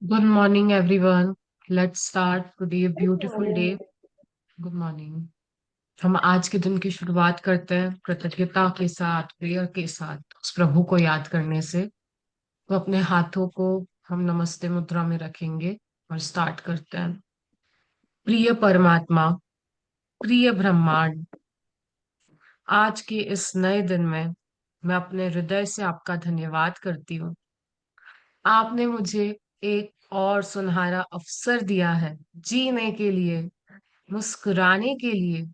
Good morning, everyone. Let's start today a good beautiful morning. day. Good morning. हम आज के दिन की शुरुआत करते हैं कृतज्ञता के साथ, प्रेयर के साथ, उस प्रभु को याद करने से। तो अपने हाथों को हम नमस्ते मुद्रा में रखेंगे और स्टार्ट करते हैं। प्रिय परमात्मा, प्रिय ब्रह्मांड, आज के इस नए दिन में मैं अपने हृदय से आपका धन्यवाद करती हूँ। आपने मुझे एक और सुनहरा अवसर दिया है जीने के लिए, मुस्कुराने के लिए,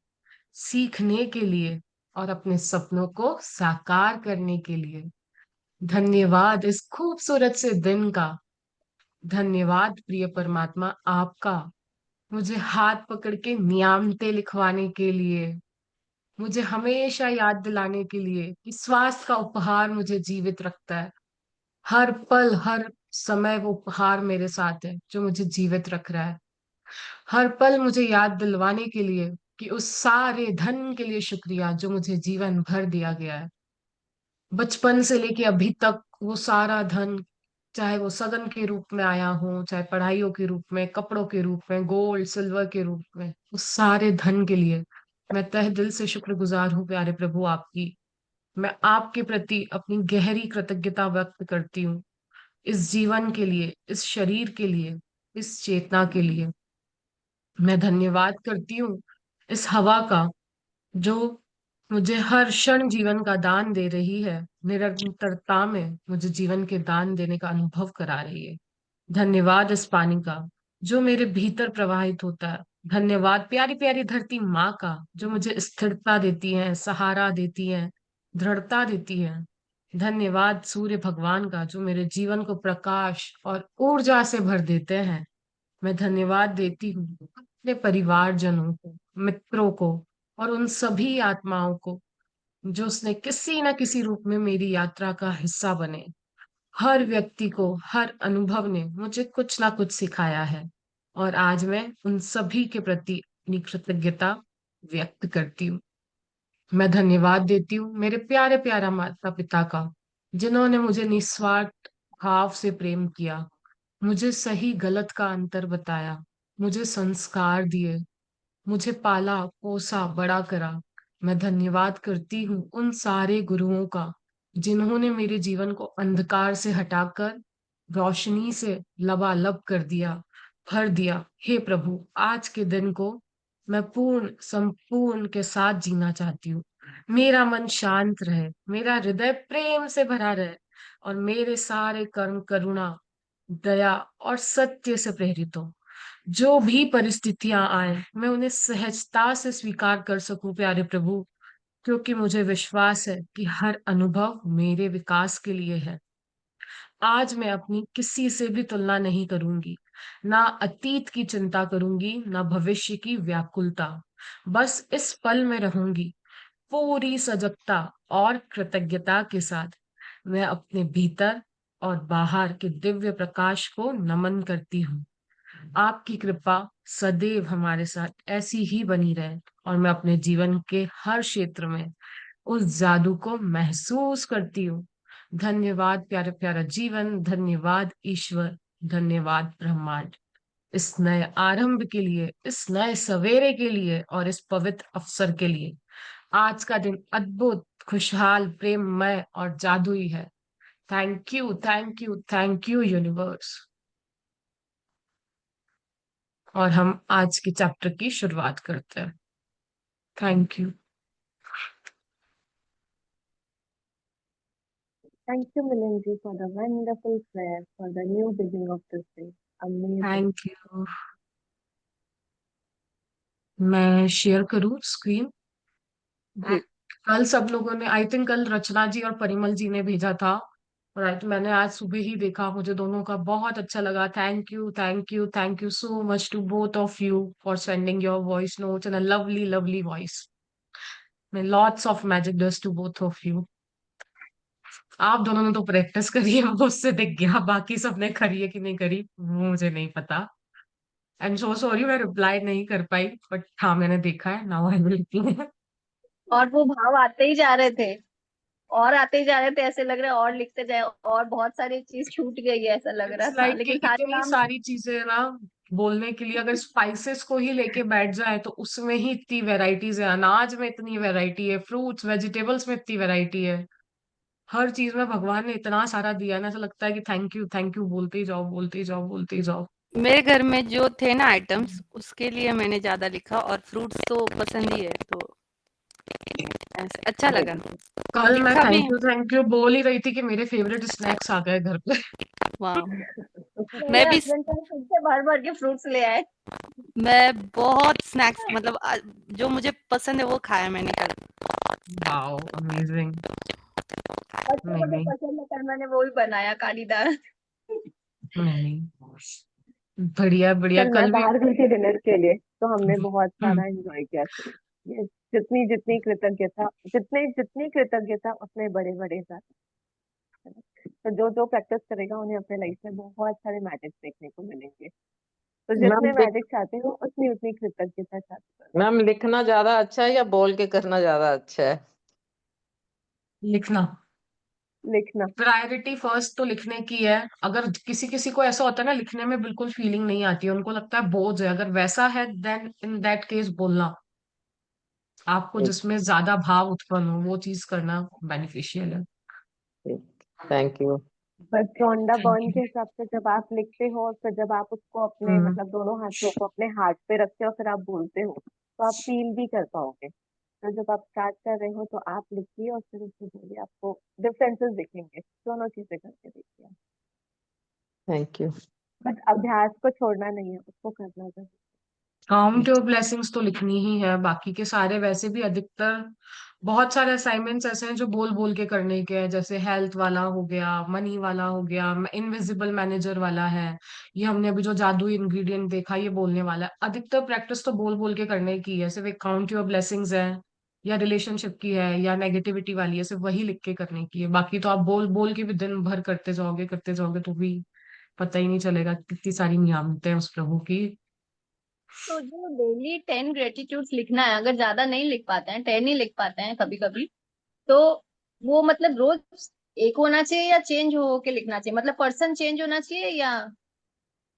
सीखने के लिए और अपने सपनों को साकार करने के लिए। धन्यवाद इस खूबसूरत से दिन का। धन्यवाद प्रिय परमात्मा आपका, मुझे हाथ पकड़ के नियामतें लिखवाने के लिए, मुझे हमेशा याद दिलाने के लिए कि स्वास्थ्य का उपहार मुझे जीवित रखता है। हर पल हर समय वो उपहार मेरे साथ है जो मुझे जीवित रख रहा है। हर पल मुझे याद दिलवाने के लिए कि उस सारे धन के लिए शुक्रिया जो मुझे जीवन भर दिया गया है। बचपन से लेके अभी तक वो सारा धन, चाहे वो सगन के रूप में आया हो, चाहे पढ़ाइयों के रूप में, कपड़ों के रूप में, गोल्ड सिल्वर के रूप में, उस सारे धन के लिए मैं तहे दिल से शुक्रगुजार हूँ प्यारे प्रभु आपकी। मैं आपके प्रति अपनी गहरी कृतज्ञता व्यक्त करती हूँ, इस जीवन के लिए, इस शरीर के लिए, इस चेतना के लिए। मैं धन्यवाद करती हूँ इस हवा का जो मुझे हर क्षण जीवन का दान दे रही है, निरंतरता में मुझे जीवन के दान देने का अनुभव करा रही है। धन्यवाद इस पानी का जो मेरे भीतर प्रवाहित होता है। धन्यवाद प्यारी प्यारी धरती माँ का जो मुझे स्थिरता देती है, सहारा देती है, दृढ़ता देती है। धन्यवाद सूर्य भगवान का जो मेरे जीवन को प्रकाश और ऊर्जा से भर देते हैं। मैं धन्यवाद देती हूँ अपने परिवारजनों को, मित्रों को और उन सभी आत्माओं को जो उसने किसी न किसी रूप में मेरी यात्रा का हिस्सा बने। हर व्यक्ति को, हर अनुभव ने मुझे कुछ ना कुछ सिखाया है और आज मैं उन सभी के प्रति अपनी कृतज्ञता व्यक्त करती हूँ। मैं धन्यवाद देती हूँ मेरे प्यारे प्यारा माता पिता का जिन्होंने मुझे निस्वार्थ भाव से प्रेम किया, मुझे सही गलत का अंतर बताया, मुझे संस्कार दिए, मुझे पाला पोसा बड़ा करा। मैं धन्यवाद करती हूँ उन सारे गुरुओं का जिन्होंने मेरे जीवन को अंधकार से हटाकर रोशनी से लबालब कर दिया, भर दिया। हे प्रभु, आज के दिन को मैं पूर्ण संपूर्ण के साथ जीना चाहती हूँ। मेरा मन शांत रहे, मेरा हृदय प्रेम से भरा रहे और मेरे सारे कर्म करुणा, दया और सत्य से प्रेरित हो। जो भी परिस्थितियां आए मैं उन्हें सहजता से स्वीकार कर सकूं प्यारे प्रभु, क्योंकि मुझे विश्वास है कि हर अनुभव मेरे विकास के लिए है। आज मैं अपनी किसी से भी तुलना नहीं करूंगी, ना अतीत की चिंता करूंगी, ना भविष्य की व्याकुलता। बस इस पल में रहूंगी, पूरी सजगता और कृतज्ञता के साथ। मैं अपने भीतर और बाहर के दिव्य प्रकाश को नमन करती हूँ। आपकी कृपा सदैव हमारे साथ ऐसी ही बनी रहे और मैं अपने जीवन के हर क्षेत्र में उस जादू को महसूस करती हूँ। धन्यवाद प्यारे प्यारा जीवन, धन्यवाद ईश्वर, धन्यवाद ब्रह्मांड, इस नए आरंभ के लिए, इस नए सवेरे के लिए और इस पवित्र अवसर के लिए। आज का दिन अद्भुत, खुशहाल, प्रेममय और जादुई है। Thank you, thank you, thank you universe. और हम आज के चैप्टर की शुरुआत करते हैं। Thank you. Thank you, Milinji, for the wonderful prayer for the new beginning of this day. Amazing. Thank you. मैं शेयर करूँ स्क्रीन? जी। कल सब लोगों ने, आई थिंक कल रचना जी और परिमल जी ने भेजा था, राइट? मैंने आज सुबह ही देखा, मुझे दोनों का बहुत अच्छा लगा। Thank you, thank you, thank you so much to both of you for sending your voice notes and a lovely lovely voice. में lots of magic dust to both of you. आप दोनों ने तो प्रैक्टिस करी है, वो उससे दिख गया, बाकी सबने करी है कि नहीं करी वो मुझे नहीं पता। आई एम सो सॉरी मैं रिप्लाई नहीं कर पाई, बट हाँ मैंने देखा है। Now I will. और वो भाव आते ही जा रहे थे। और आते ही जा रहे थे, ऐसे लग रहा है और लिखते जाए, और बहुत सारी चीज छूट गई है ऐसा लग इट्स रहा था, लाइक कि लेकिन सारे इतनी नाम। सारी चीजें है ना बोलने के लिए। अगर स्पाइसेस को ही लेके बैठ जाए तो उसमें ही इतनी वेराइटीज है, अनाज में इतनी वैरायटी है, फ्रूट्स वेजिटेबल्स में इतनी वैरायटी है। हर चीज में भगवान ने इतना सारा दिया है ना, ऐसा लगता है कि थैंक यू बोलते ही जाओ, बोलते ही जाओ, बोलते ही जाओ। मेरे घर में जो थे ना आइटम्स, उसके लिए मैंने ज्यादा लिखा, और फ्रूट्स तो पसंद ही है, तो ऐसे अच्छा लगा, कल मैं लिखा भी। थैंक यू बोल ही रही थी कि मेरे फेवरेट स्नैक्स आ गए घर पे। वाह। मेरे मैं भी हस्बैंड तो खुद से भर भर के फ्रूट्स ले आए। मैं बहुत स्नैक्स, मतलब जो मुझे पसंद है वो खाया मैंने कल। Wow amazing. बच्चों नहीं को जो नहीं पसंद है, कल मैंने वो ही बनाया, काली दाल। नहीं, बढ़िया बढ़िया कल मैं कल भी। बाहर गई थी डिनर के लिए, तो हमने बहुत हम्म, सारा एंजॉय किया। ये जितनी जितनी कृतज्ञता, जितने जितनी कृतज्ञता उतने बड़े बड़े था। तो जो जो प्रैक्टिस करेगा उन्हें अपने लाइफ में बहुत सारे मैजिक देखने को मिलेंगे। तो मैम जितने मैजिक चाहते हो उतनी उतनी कृतज्ञता चाहते हो। मैम लिखना ज्यादा अच्छा है या बोल के करना ज्यादा अच्छा है? लिखना। लिखना। प्रायोरिटी फर्स्ट तो लिखने की है। अगर किसी किसी को ऐसा होता है ना लिखने में बिल्कुल फीलिंग नहीं आती है, उनको लगता है बोझ है, अगर वैसा है देन इन दैट केस बोलना। आपको ठीक। जिसमें ज्यादा भाव उत्पन्न हो वो चीज करना बेनिफिशियल है। ठीक। Thank you. बट रोंडा थैंक बर्न यू। के हिसाब से जब आप लिखते हो, और फिर जब आप उसको अपने हम्म। मतलब दोनों हाथों को अपने हार्ट पे रखते हो, फिर आप बोलते हो, तो आप फील भी कर पाओगे। तो जब आप स्टार्ट कर रहे हो तो आप लिखिए, और फिर उससे बोलिए, आपको डिफरेंसेस दिखेंगे, दोनों चीजें करके देखिए। Thank you. बट अभ्यास को छोड़ना नहीं है, उसको करना जरूर। काउंट योर ब्लेसिंग्स तो लिखनी ही है, बाकी के सारे वैसे भी अधिकतर बहुत सारे असाइनमेंट्स ऐसे हैं जो बोल बोल के करने के हैं, जैसे हेल्थ वाला हो गया, मनी वाला हो गया, इनविजिबल मैनेजर वाला है, ये हमने अभी जो जादुई इंग्रेडिएंट देखा ये बोलने वाला है। अधिकतर प्रैक्टिस तो बोल बोल के करने की है, सिर्फ एक काउंट योर ब्लेसिंग्स है या रिलेशनशिप की है या नेगेटिविटी वाली है, सिर्फ वही लिख के करने की है। बाकी तो आप बोल बोल के भी दिन भर करते जाओगे तो भी पता ही नहीं चलेगा कितनी सारी नियामतें हैं उस प्रभु की। तो जो डेली 10 ग्रेटिट्यूड्स लिखना है, अगर ज्यादा नहीं लिख पाते हैं, 10 ही लिख पाते हैं कभी कभी, तो वो मतलब रोज एक होना चाहिए या चेंज हो के लिखना चाहिए, मतलब पर्सन चेंज होना चाहिए, या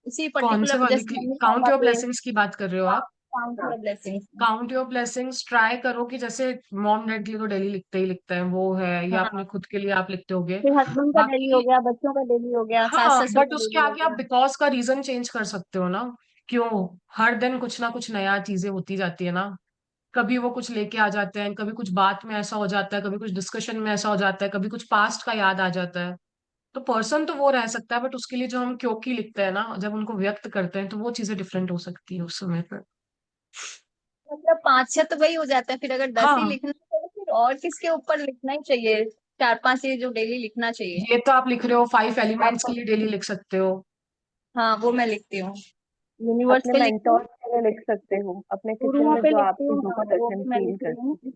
उसी कौन से पर्टिकुलर वाले जैसे की मम्मी काउंट पापा योर के ब्लेसिंग्स की बात कर रहे हो आप? Count your blessings. Count your blessings try करो कि जैसे मॉम डैड के लिए तो डेली लिखते ही लिखते हैं वो है, या हाँ, अपने खुद के लिए आप लिखते होगे। फिर हस्बैंड का डेली हो बाकी गया, बच्चों का डेली हो गया, सास हाँ, ससुर बट का उसके डेली हो आगे आप गया। बिकॉज का रीजन चेंज कर सकते हो ना। क्यों? हर दिन कुछ ना कुछ नया चीजें होती जाती है ना। कभी वो कुछ लेके आ जाते हैं, कभी कुछ बात में ऐसा हो जाता है, कभी कुछ डिस्कशन में ऐसा हो जाता है, कभी कुछ पास्ट का याद आ जाता है। तो पर्सन तो वो रह सकता है, बट उसके लिए जो हम क्योंकि लिखते हैं ना, जब उनको व्यक्त करते हैं तो वो चीजें डिफरेंट हो सकती है उस समय पर। मतलब 5-6 तो वही हो जाता है, फिर अगर 10 ही हाँ, लिखना है तो फिर और किसके ऊपर लिखना ही चाहिए, 4-5 ये जो डेली लिखना चाहिए। ये तो आप लिख रहे हो 5 एलिमेंट्स के लिए डेली लिख सकते हो। हाँ, वो मैं लिखती हूँ, यूनिवर्स अपने पे लिखती हूँ, मेंटोर के लिए लिख सकते हो, अपने किचन गुरुओं में पे जो लिखती आपकी हूँ, हाँ धूपा वो दर्शन भी मैं फील लिखती हूँ। करती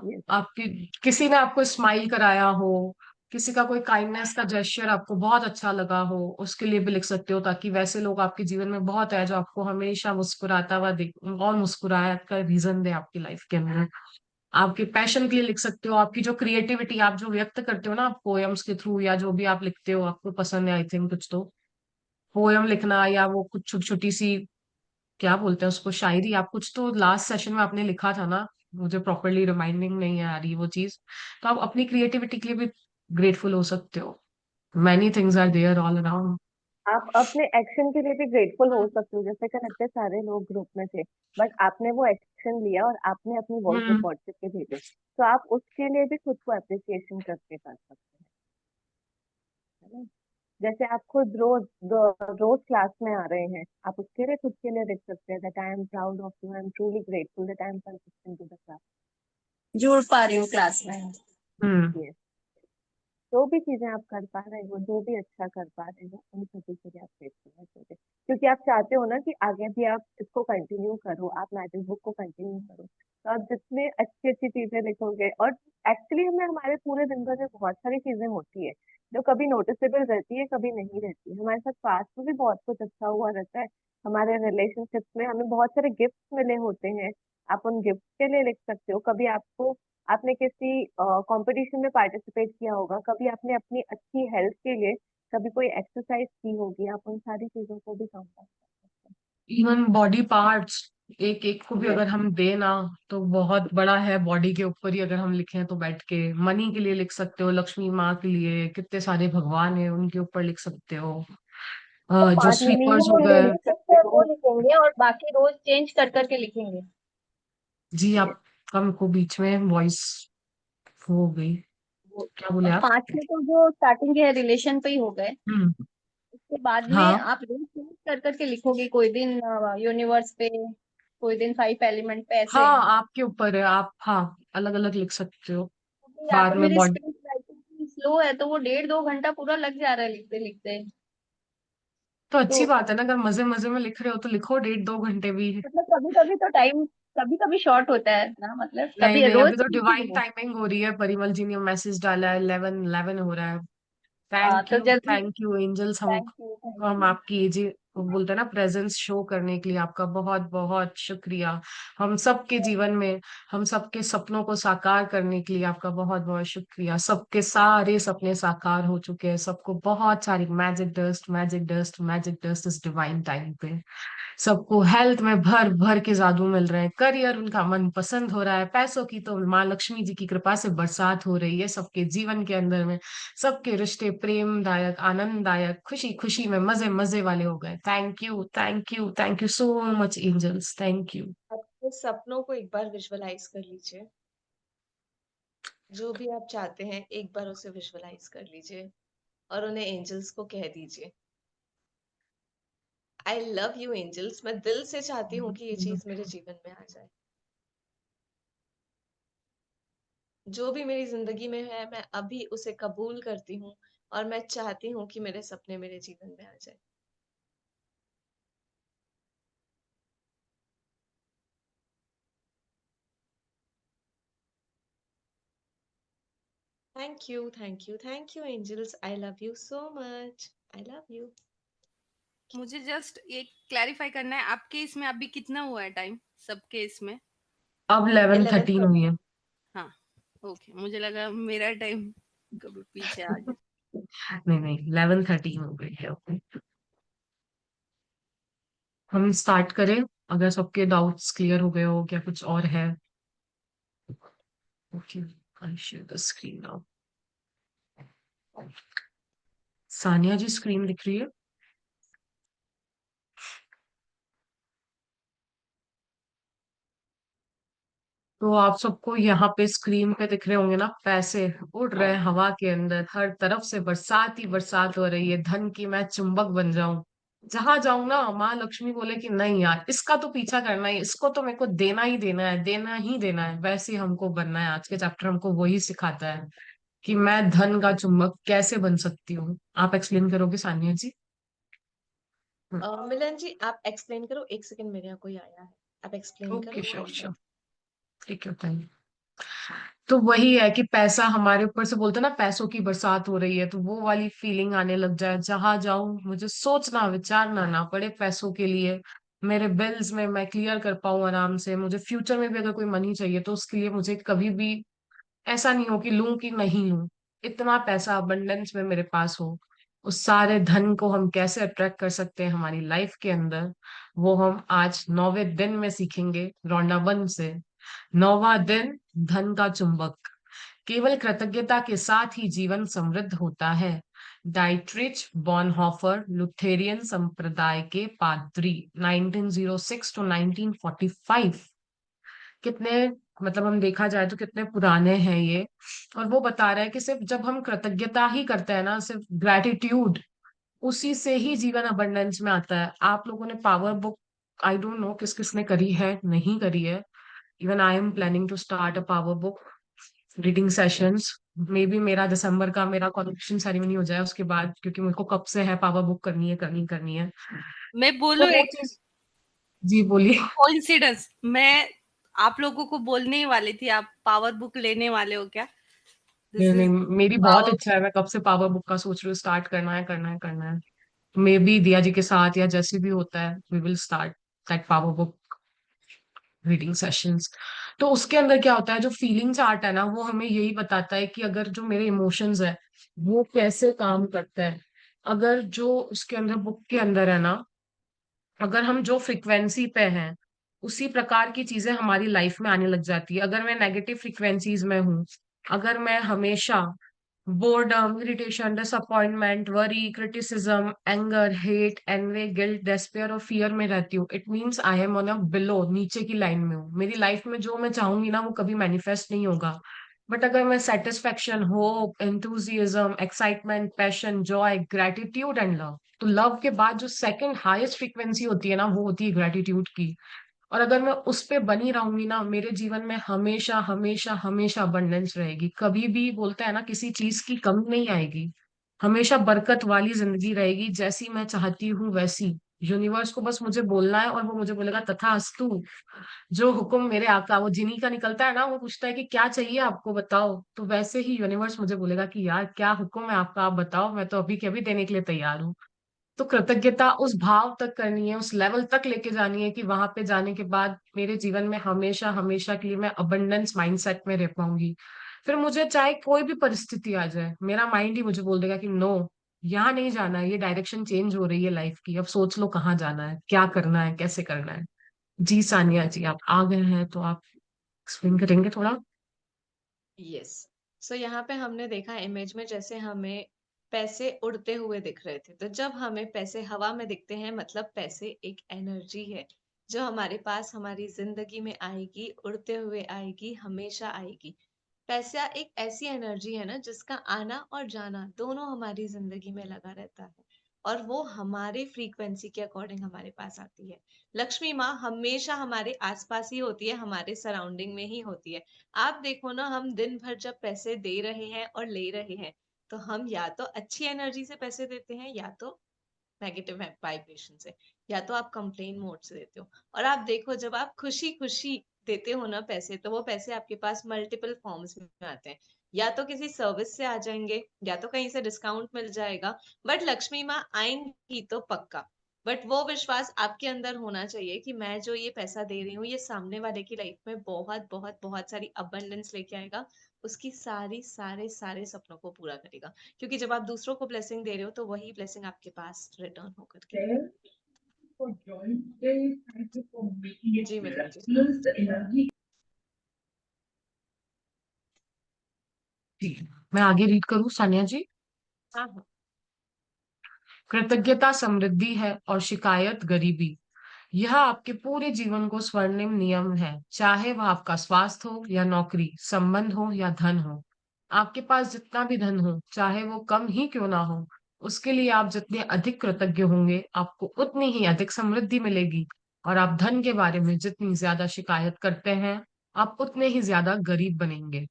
है। Yes. आपकी किसी ने आपको स्माइल कराया हो, किसी का कोई काइंडनेस का जेस्चर आपको बहुत अच्छा लगा हो, उसके लिए भी लिख सकते हो, ताकि वैसे लोग आपके जीवन में बहुत है जो आपको हमेशा मुस्कुराता हुआ दिख और मुस्कुराहट का रीजन दे आपकी लाइफ के अंदर। आपके पैशन के लिए लिख सकते हो, आपकी जो क्रिएटिविटी आप जो व्यक्त करते हो ना आप पोएम्स के थ्रू, या जो भी आप लिखते हो आपको पसंद है आई थिंक कुछ तो पोएम लिखना, या वो कुछ छोटी छोटी सी क्या बोलते हैं उसको, शायरी, आप कुछ तो लास्ट सेशन में आपने लिखा था ना, मुझे प्रॉपरली रिमाइंडिंग नहीं है आ रही वो चीज। तो आप अपनी क्रिएटिविटी के लिए भी ग्रेटफुल हो सकते हो। Many things are there all around. आप अपने एक्शन के लिए भी ग्रेटफुल हो सकते हो, जैसे कि इतने सारे लोग ग्रुप में थे, बट आपने वो एक्शन लिया और आपने अपनी वॉइस हम्म। रिकॉर्ड करके भेजे, तो आप उसके लिए भी खुद को अप्रिसिएशन करके कर सकते हैं, है ना। जैसे आप खुद रोज रोज क्लास में आ रहे हैं, आप उसके लिए खुद के लिए लिख सकते हैं, that I am proud of you, I am truly grateful that I am consistent to the जुड़ पा रही हूँ क्लास में। हम्म। क्लास। जो भी चीजें आप कर पा रहे हो, जो भी अच्छा कर पा रहे हो, उन सभी के लिए आप ग्रेटफुल होना चाहिए, क्योंकि आप चाहते हो ना कि आगे भी आप इसको कंटिन्यू करो, आप मैजिक बुक को कंटिन्यू करो, तो आप जितने अच्छी अच्छी चीजें लिखोगे, और एक्चुअली हमें हमारे पूरे दिन भर में बहुत सारी चीजें होती है जो कभी नोटिसेबल रहती है, कभी नहीं रहती है। हमारे साथ पास्ट में भी बहुत कुछ अच्छा हुआ रहता है, हमारे रिलेशनशिप्स में हमें बहुत सारे गिफ्ट मिले होते हैं, आप उन गिफ्ट के लिए लिख सकते हो। कभी आपको आपने किसी कंपटीशन में पार्टिसिपेट किया होगा, कभी आपने अपनी अच्छी हेल्थ के लिए कभी कोई एक्सरसाइज की होगी, आप उन सारी चीजों को भी काउंट कर सकते इवन बॉडी पार्ट्स एक एक को भी हैं। अगर हम दे ना, तो बहुत बड़ा है। बॉडी के ऊपर ही अगर हम लिखें तो बैठ के मनी के लिए लिख सकते हो, लक्ष्मी माँ के लिए, कितने सारे भगवान है उनके ऊपर लिख सकते हो। तो जो 5 स्वीपर्स हो मिनिमम गए। डेली फिक्स है वो लिखेंगे और बाकी रोज चेंज कर करके लिखेंगे। जी आप कम को बीच में वॉइस हो गई। वो क्या बोले अब आप? 5 में तो जो स्टार्टिंग है रिलेशन पे ही हो गए। हम्म। उसके बाद में हाँ आप रोज चेंज कर करके लिखोगे, कोई दिन यूनिवर्स पे, कोई दिन 5 एलिमेंट पे, ऐसे। हाँ आपके ऊपर है, आप हाँ अलग अलग लिख सकते हो। क्योंकि या बाद तो में मेरी बॉडी। स्पीच राइटिंग स्लो है तो वो 1.5-2 घंटा पूरा लग जा रहा है लिखते लिखते। तो अच्छी तो बात है ना, अगर मजे मजे में लिख रहे हो तो लिखो 1.5-2 घंटे भी। मतलब कभी कभी तो टाइम, कभी कभी शॉर्ट होता है ना, मतलब नहीं कभी नहीं, रोज अभी तो नहीं डिवाइन है। टाइमिंग हो रही है। परिमल जी ने मैसेज डाला है, 11:11 हो रहा है। हाँ तो जल्दी। Thank you angels. Thank you, thank हम यू। आपकी ये जी वो बोलते हैं ना प्रेजेंस शो करने के लिए आपका बहुत बहुत शुक्रिया। हम सबके जीवन में, हम सबके सपनों को साकार करने के लिए आपका बहुत बहुत शुक्रिया। सबके सारे सपने साकार हो चुके हैं, सबको बहुत सारी magic dust, magic dust, magic dust इस डिवाइन टाइम पे। सबको हेल्थ में भर भर के जादू मिल रहे हैं, करियर उनका मन पसंद हो रहा है, पैसों की तो माँ लक्ष्मी जी की कृपा से बरसात हो रही है सबके जीवन के अंदर में। सबके रिश्ते प्रेमदायक, आनंददायक, खुशी खुशी में मजे मजे वाले हो गए। Thank you, thank you, thank you so much angels, thank you. अपने सपनों को एक बार विजुअलाइज कर लीजिए। जो भी आप चाहते हैं एक बार उसे विजुअलाइज कर लीजिए और उन्हें एंजल्स को कह दीजिए, आई लव यू एंजल्स, मैं दिल से चाहती हूँ कि ये चीज मेरे जीवन में आ जाए। जो भी मेरी जिंदगी में है मैं अभी उसे कबूल करती हूँ और मैं चाहती हूँ कि मेरे सपने मेरे जीवन में आ जाए। Thank you, thank you, thank you angels, I love you so much, I love you. मुझे जस्ट एक क्लैरिफाई करना है, आपके इसमें अभी कितना हुआ है टाइम सबके इसमें? अब 11:13 11:30। हुई है। हाँ, ओके, मुझे लगा मेरा टाइम कभी पीछे आ जाए। नहीं नहीं, 11:13 हो गई है। हम स्टार्ट करें? अगर सबके डाउट्स क्लियर हो गए हो, क्या कुछ और है? Okay, I share the screen now. Saniya ji screen दिख रही है? तो आप सबको यहाँ पे स्क्रीन पे दिख रहे होंगे ना, पैसे उड़ रहे हैं हवा के अंदर, हर तरफ से बरसात ही बरसात हो रही है। धन की मैं चुंबक बन जाऊं, जहां जाऊं ना माँ लक्ष्मी बोले कि नहीं यार इसका तो पीछा करना ही, इसको तो मेरे को देना ही देना है, देना ही देना है। वैसे ही हमको बनना है। आज के चैप्टर हमको वही सिखाता है कि मैं धन का चुंबक कैसे बन सकती हूँ। आप एक्सप्लेन करोगे सानिया जी? मिलन जी आप एक्सप्लेन करो, एक सेकंड मेरे यहाँ कोई आया है, आप एक्सप्लेन ओके, करो श्योर और श्योर, ठीक है thank you। तो वही है कि पैसा हमारे ऊपर से, बोलते हैं ना पैसों की बरसात हो रही है, तो वो वाली फीलिंग आने लग जाए। जहां जाऊं मुझे सोचना विचारना ना पड़े पैसों के लिए। मेरे बिल्स में मैं क्लियर कर पाऊं आराम से। मुझे फ्यूचर में भी अगर कोई मनी चाहिए तो उसके लिए मुझे कभी भी ऐसा नहीं हो कि लूं कि नहीं लूं। इतना पैसा अबंडेंस में मेरे पास हो। उस सारे धन को हम कैसे अट्रैक्ट कर सकते हैं हमारी लाइफ के अंदर, वो हम आज 9वें दिन में सीखेंगे रौंडा वन से। 9वां दिन, धन का चुंबक। केवल कृतज्ञता के साथ ही जीवन समृद्ध होता है। डाइट्रिच बॉनहोफर लुथेरियन संप्रदाय के पादरी, 1906 टू 1945। कितने, मतलब हम देखा जाए तो कितने पुराने हैं ये। और वो बता रहा है कि सिर्फ जब हम कृतज्ञता ही करते हैं ना, सिर्फ ग्रेटिट्यूड, उसी से ही जीवन अबंडेंस में आता है। आप लोगों ने power book, I don't know किस किसने करी है नहीं करी है। Even I am planning to start a power book reading sessions. May be मेरा दिसंबर का मेरा कॉन्वोकेशन सेरेमनी हो जाए उसके बाद, क्योंकि मेरे को कब से है पावर बुक करनी है करनी करनी है। मैं तो बोलूं वो एक चीज, जी बोलिए। कोइंसिडेंस, मैं आप लोगों को बोलने ही वाली थी, आप पावर बुक लेने वाले हो क्या? नहीं दिस नहीं, इज मेरी बहुत पावर। इच्छा है, मैं कब से पावर बुक का सोच रही हूँ, स्टार्ट करना है करना है करना है। मे बी दिया जी के साथ या जैसे भी होता है we will start that power book reading sessions. तो उसके अंदर क्या होता है, जो फीलिंग चार्ट है ना, वो हमें यही बताता है कि अगर जो मेरे इमोशंस है वो कैसे काम करते हैं। अगर जो उसके अंदर, बुक के अंदर है ना, अगर हम जो फ्रिक्वेंसी पे हैं उसी प्रकार की चीजें हमारी लाइफ में आने लग जाती है। अगर मैं नेगेटिव फ्रिक्वेंसीज में हूँ, अगर मैं हमेशा boredom, irritation, disappointment, worry, criticism, anger, hate, envy, guilt, despair और फियर में रहती हूँ, it means I am on a below, नीचे की लाइन में हूँ। मेरी लाइफ में जो मैं चाहूंगी ना वो कभी मैनिफेस्ट नहीं होगा। बट अगर मैं satisfaction, hope, enthusiasm, excitement, passion, Joy, gratitude and love, तो लव के बाद जो सेकंड हाईएस्ट फ्रीक्वेंसी होती है ना, वो होती है ग्रेटिट्यूड की। और अगर मैं उस पे बनी रहूंगी ना, मेरे जीवन में हमेशा हमेशा हमेशा अबंडेंस रहेगी। कभी भी बोलते हैं ना, किसी चीज की कमी नहीं आएगी। हमेशा बरकत वाली जिंदगी रहेगी, जैसी मैं चाहती हूँ वैसी। यूनिवर्स को बस मुझे बोलना है और वो मुझे बोलेगा तथास्तु। जो हुक्म मेरे आका, वो जिनी का निकलता है ना, वो पूछता है कि क्या चाहिए आपको, बताओ। तो वैसे ही यूनिवर्स मुझे बोलेगा कि यार क्या हुक्म है आपका, आप बताओ, मैं तो अभी के अभी देने के लिए तैयार हूँ। तो कृतज्ञता उस भाव तक करनी है, उस लेवल तक लेके जानी है कि वहां पे जाने के बाद मेरे जीवन में हमेशा हमेशा के लिए मैं अबंडेंस माइंडसेट में रह पाऊंगी। फिर मुझे चाहे कोई भी परिस्थिति आ जाए, मेरा माइंड ही मुझे बोल देगा कि नो, यहाँ नहीं जाना है, ये डायरेक्शन चेंज हो रही है लाइफ की, अब सोच लो कहाँ जाना है, क्या करना है, कैसे करना है। जी सानिया जी, आप आ गए हैं तो आप एक्सप्लेन करेंगे थोड़ा। यस। सो यहाँ पे हमने देखा इमेज में, जैसे हमें पैसे उड़ते हुए दिख रहे थे, तो जब हमें पैसे हवा में दिखते हैं मतलब पैसे एक एनर्जी है जो हमारे पास हमारी जिंदगी में आएगी, उड़ते हुए आएगी, हमेशा आएगी। पैसा एक ऐसी एनर्जी है ना जिसका आना और जाना दोनों हमारी जिंदगी में लगा रहता है, और वो हमारे फ्रीक्वेंसी के अकॉर्डिंग हमारे पास आती है। लक्ष्मी माँ हमेशा हमारे आसपास ही होती है, हमारे सराउंडिंग में ही होती है। आप देखो ना, हम दिन भर जब पैसे दे रहे हैं और ले रहे हैं, तो हम या तो अच्छी एनर्जी से पैसे देते हैं या तो नेगेटिव वाइब्रेशन से, या तो आप कंप्लेन मोड से देते हो। और आप देखो, जब आप खुशी खुशी देते हो ना पैसे, तो वो पैसे आपके पास मल्टीपल फॉर्म्स में आते हैं। या तो किसी सर्विस से आ जाएंगे, या तो कहीं से डिस्काउंट मिल जाएगा, बट लक्ष्मी माँ आएंगी तो पक्का। बट वो विश्वास आपके अंदर होना चाहिए कि मैं जो ये पैसा दे रही हूँ, ये सामने वाले की लाइफ में बहुत बहुत बहुत सारी अबंडेंस लेके आएगा, उसकी सारी सारे सारे सपनों को पूरा करेगा। क्योंकि जब आप दूसरों को ब्लेसिंग दे रहे हो, तो वही ब्लेसिंग आपके पास रिटर्न होकर के जी मिलन जी। जी, मैं आगे रीड करूँ सानिया जी। हाँ हाँ। कृतज्ञता समृद्धि है और शिकायत गरीबी। यह आपके पूरे जीवन को स्वर्णिम नियम है, चाहे वह आपका स्वास्थ्य हो या नौकरी, संबंध हो या धन हो। आपके पास जितना भी धन हो, चाहे वो कम ही क्यों ना हो, उसके लिए आप जितने अधिक कृतज्ञ होंगे, आपको उतनी ही अधिक समृद्धि मिलेगी। और आप धन के बारे में जितनी ज्यादा शिकायत करते हैं, आप उतने ही ज्यादा गरीब बनेंगे।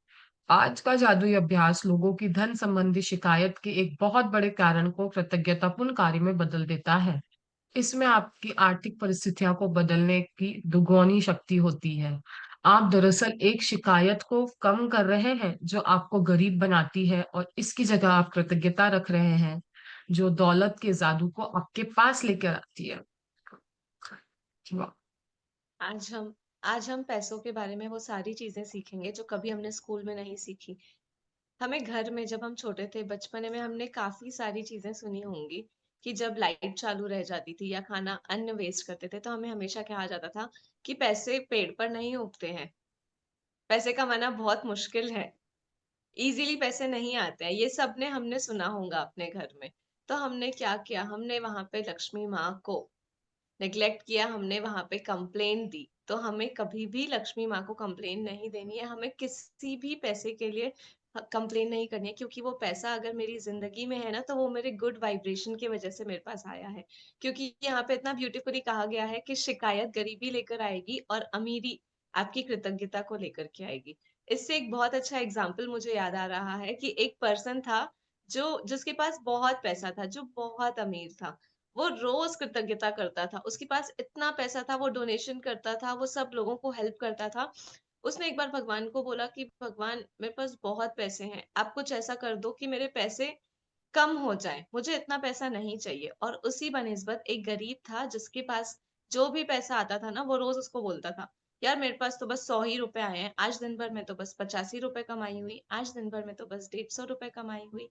आज का जादुई अभ्यास लोगों की धन संबंधी शिकायत के एक बहुत बड़े कारण को कृतज्ञतापूर्ण कार्य में बदल देता है। इसमें आपकी आर्थिक परिस्थितियों को बदलने की दुगनी शक्ति होती है। आप दरअसल एक शिकायत को कम कर रहे हैं जो आपको गरीब बनाती है, और इसकी जगह आप कृतज्ञता रख रहे हैं जो दौलत के जादू को आपके पास लेकर आती है। वाह। आज हम आज हम पैसों के बारे में वो सारी चीजें सीखेंगे जो कभी हमने स्कूल में नहीं सीखी। हमें घर में जब हम छोटे थे, बचपने में, हमने काफी सारी चीजें सुनी होंगी कि जब लाइट चालू रह जाती थी या खाना अन्न वेस्ट करते थे, तो हमें हमेशा कहा जाता था कि पैसे पेड़ पर नहीं उगते हैं, पैसे कमाना बहुत मुश्किल है, इजीली पैसे नहीं आते हैं। ये सब ने हमने सुना होगा अपने घर में। तो हमने क्या किया, हमने वहां पे लक्ष्मी माँ को नेग्लेक्ट किया, हमने वहां पे कंप्लेन दी। तो हमें कभी भी लक्ष्मी माँ को कंप्लेन नहीं देनी है, हमें किसी भी पैसे के लिए कंप्लेन नहीं करनी है, क्योंकि वो पैसा अगर मेरी जिंदगी में है ना, तो वो मेरे गुड वाइब्रेशन की वजह से मेरे पास आया है। क्योंकि यहाँ पे इतना ब्यूटीफुली कहा गया है कि शिकायत गरीबी लेकर आएगी और अमीरी आपकी कृतज्ञता को लेकर के आएगी। इससे एक बहुत अच्छा एग्जाम्पल मुझे याद आ रहा है कि एक पर्सन था जो जिसके पास बहुत पैसा था, जो बहुत अमीर था। वो रोज कृतज्ञता करता था, उसके पास इतना पैसा था, वो डोनेशन करता था, वो सब लोगों को हेल्प करता था। उसने एक बार भगवान को बोला कि भगवान, मेरे पास बहुत पैसे हैं, आप कुछ ऐसा कर दो कि मेरे पैसे कम हो जाए, मुझे इतना पैसा नहीं चाहिए। और उसी बनिस्बत एक गरीब था जिसके पास जो भी पैसा आता था ना, वो रोज उसको बोलता था यार मेरे पास तो बस 100 ही रुपए आए हैं, आज दिन भर में तो बस 85 रुपए कमाई हुई, आज दिन भर में तो बस 150 रुपए कमाई हुई।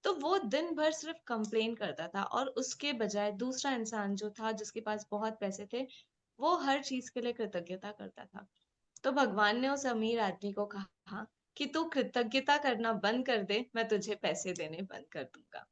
तो वो दिन भर सिर्फ कंप्लेन करता था, और उसके बजाय दूसरा इंसान जो था जिसके पास बहुत पैसे थे, वो हर चीज के लिए कृतज्ञता करता था। तो भगवान ने उस अमीर आदमी को कहा कि तू कृतज्ञता करना बंद कर दे, मैं तुझे पैसे देने बंद कर दूंगा।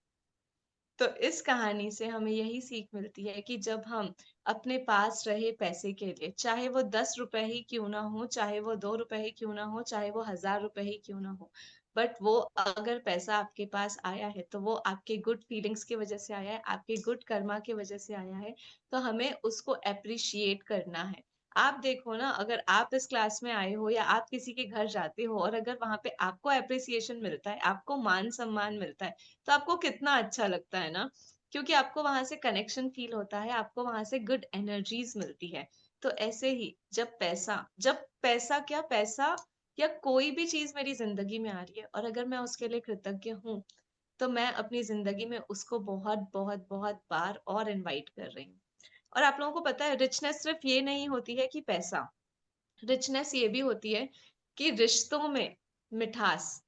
तो इस कहानी से हमें यही सीख मिलती है कि जब हम अपने पास रहे पैसे के लिए, चाहे वो 10 रुपए ही क्यों ना हो, चाहे वो 2 रुपए ही क्यों ना हो, चाहे वो 1000 रुपए ही क्यों ना हो, बट वो अगर पैसा आपके पास आया है तो वो आपके गुड फीलिंग्स की वजह से आया है, आपके गुड कर्मा की वजह से आया है। तो हमें उसको अप्रिशिएट करना है। आप देखो ना, अगर आप इस क्लास में आए हो या आप किसी के घर जाते हो और अगर वहां पे आपको अप्रिसिएशन मिलता है, आपको मान सम्मान मिलता है, तो आपको कितना अच्छा लगता है ना। क्योंकि आपको वहां से कनेक्शन फील होता है, आपको वहां से गुड एनर्जीज मिलती है। तो ऐसे ही जब पैसा क्या, पैसा या कोई भी चीज मेरी जिंदगी में आ रही है और अगर मैं उसके लिए कृतज्ञ हूँ, तो मैं अपनी जिंदगी में उसको बहुत बहुत बहुत बार और इनवाइट कर रही हूँ। और आप लोगों को पता है, रिचनेस सिर्फ ये नहीं होती है कि पैसा, रिचनेस ये भी होती है कि रिश्तों में मिठास,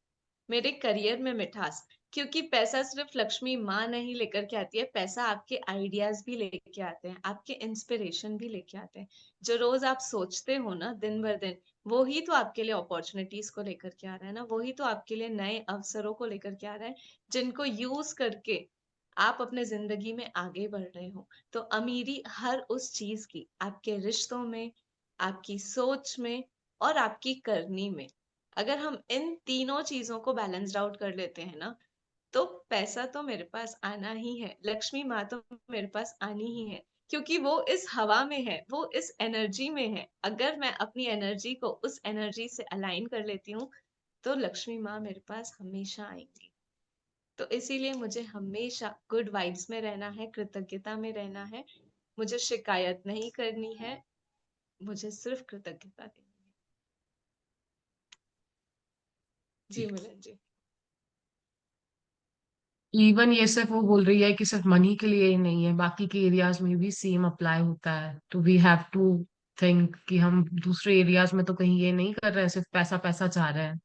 मेरे करियर में मिठास। क्योंकि पैसा सिर्फ लक्ष्मी माँ नहीं लेकर के आती है, पैसा आपके आइडियाज भी लेके आते हैं, आपके इंस्पिरेशन भी लेके आते हैं। जो रोज आप सोचते हो ना दिन भर दिन, वो ही तो आपके लिए अपॉर्चुनिटीज को लेकर के आ रहा है ना, वही तो आपके लिए नए अवसरों को लेकर के आ रहा है, जिनको यूज करके आप अपने जिंदगी में आगे बढ़ रहे हो। तो अमीरी हर उस चीज की, आपके रिश्तों में, आपकी सोच में और आपकी करनी में, अगर हम इन तीनों चीजों को बैलेंस्ड आउट कर लेते हैं ना, तो पैसा तो मेरे पास आना ही है, लक्ष्मी माँ तो मेरे पास आनी ही है। क्योंकि वो इस हवा में है, वो इस एनर्जी में है। अगर मैं अपनी एनर्जी को उस एनर्जी से अलाइन कर लेती हूँ, तो लक्ष्मी माँ मेरे पास हमेशा आएंगी। तो इसीलिए मुझे हमेशा गुड वाइब्स में रहना है, कृतज्ञता में रहना है। मुझे शिकायत नहीं करनी है, मुझे सिर्फ कृतज्ञता देनी है। जी मिलन जी। इवन ये सिर्फ वो बोल रही है कि सिर्फ मनी के लिए ही नहीं है, बाकी के एरियाज में भी सेम अप्लाई होता है। तो वी हैव टू थिंक कि हम दूसरे एरियाज में तो कहीं ये नहीं कर रहे हैं सिर्फ पैसा पैसा चाह रहे हैं,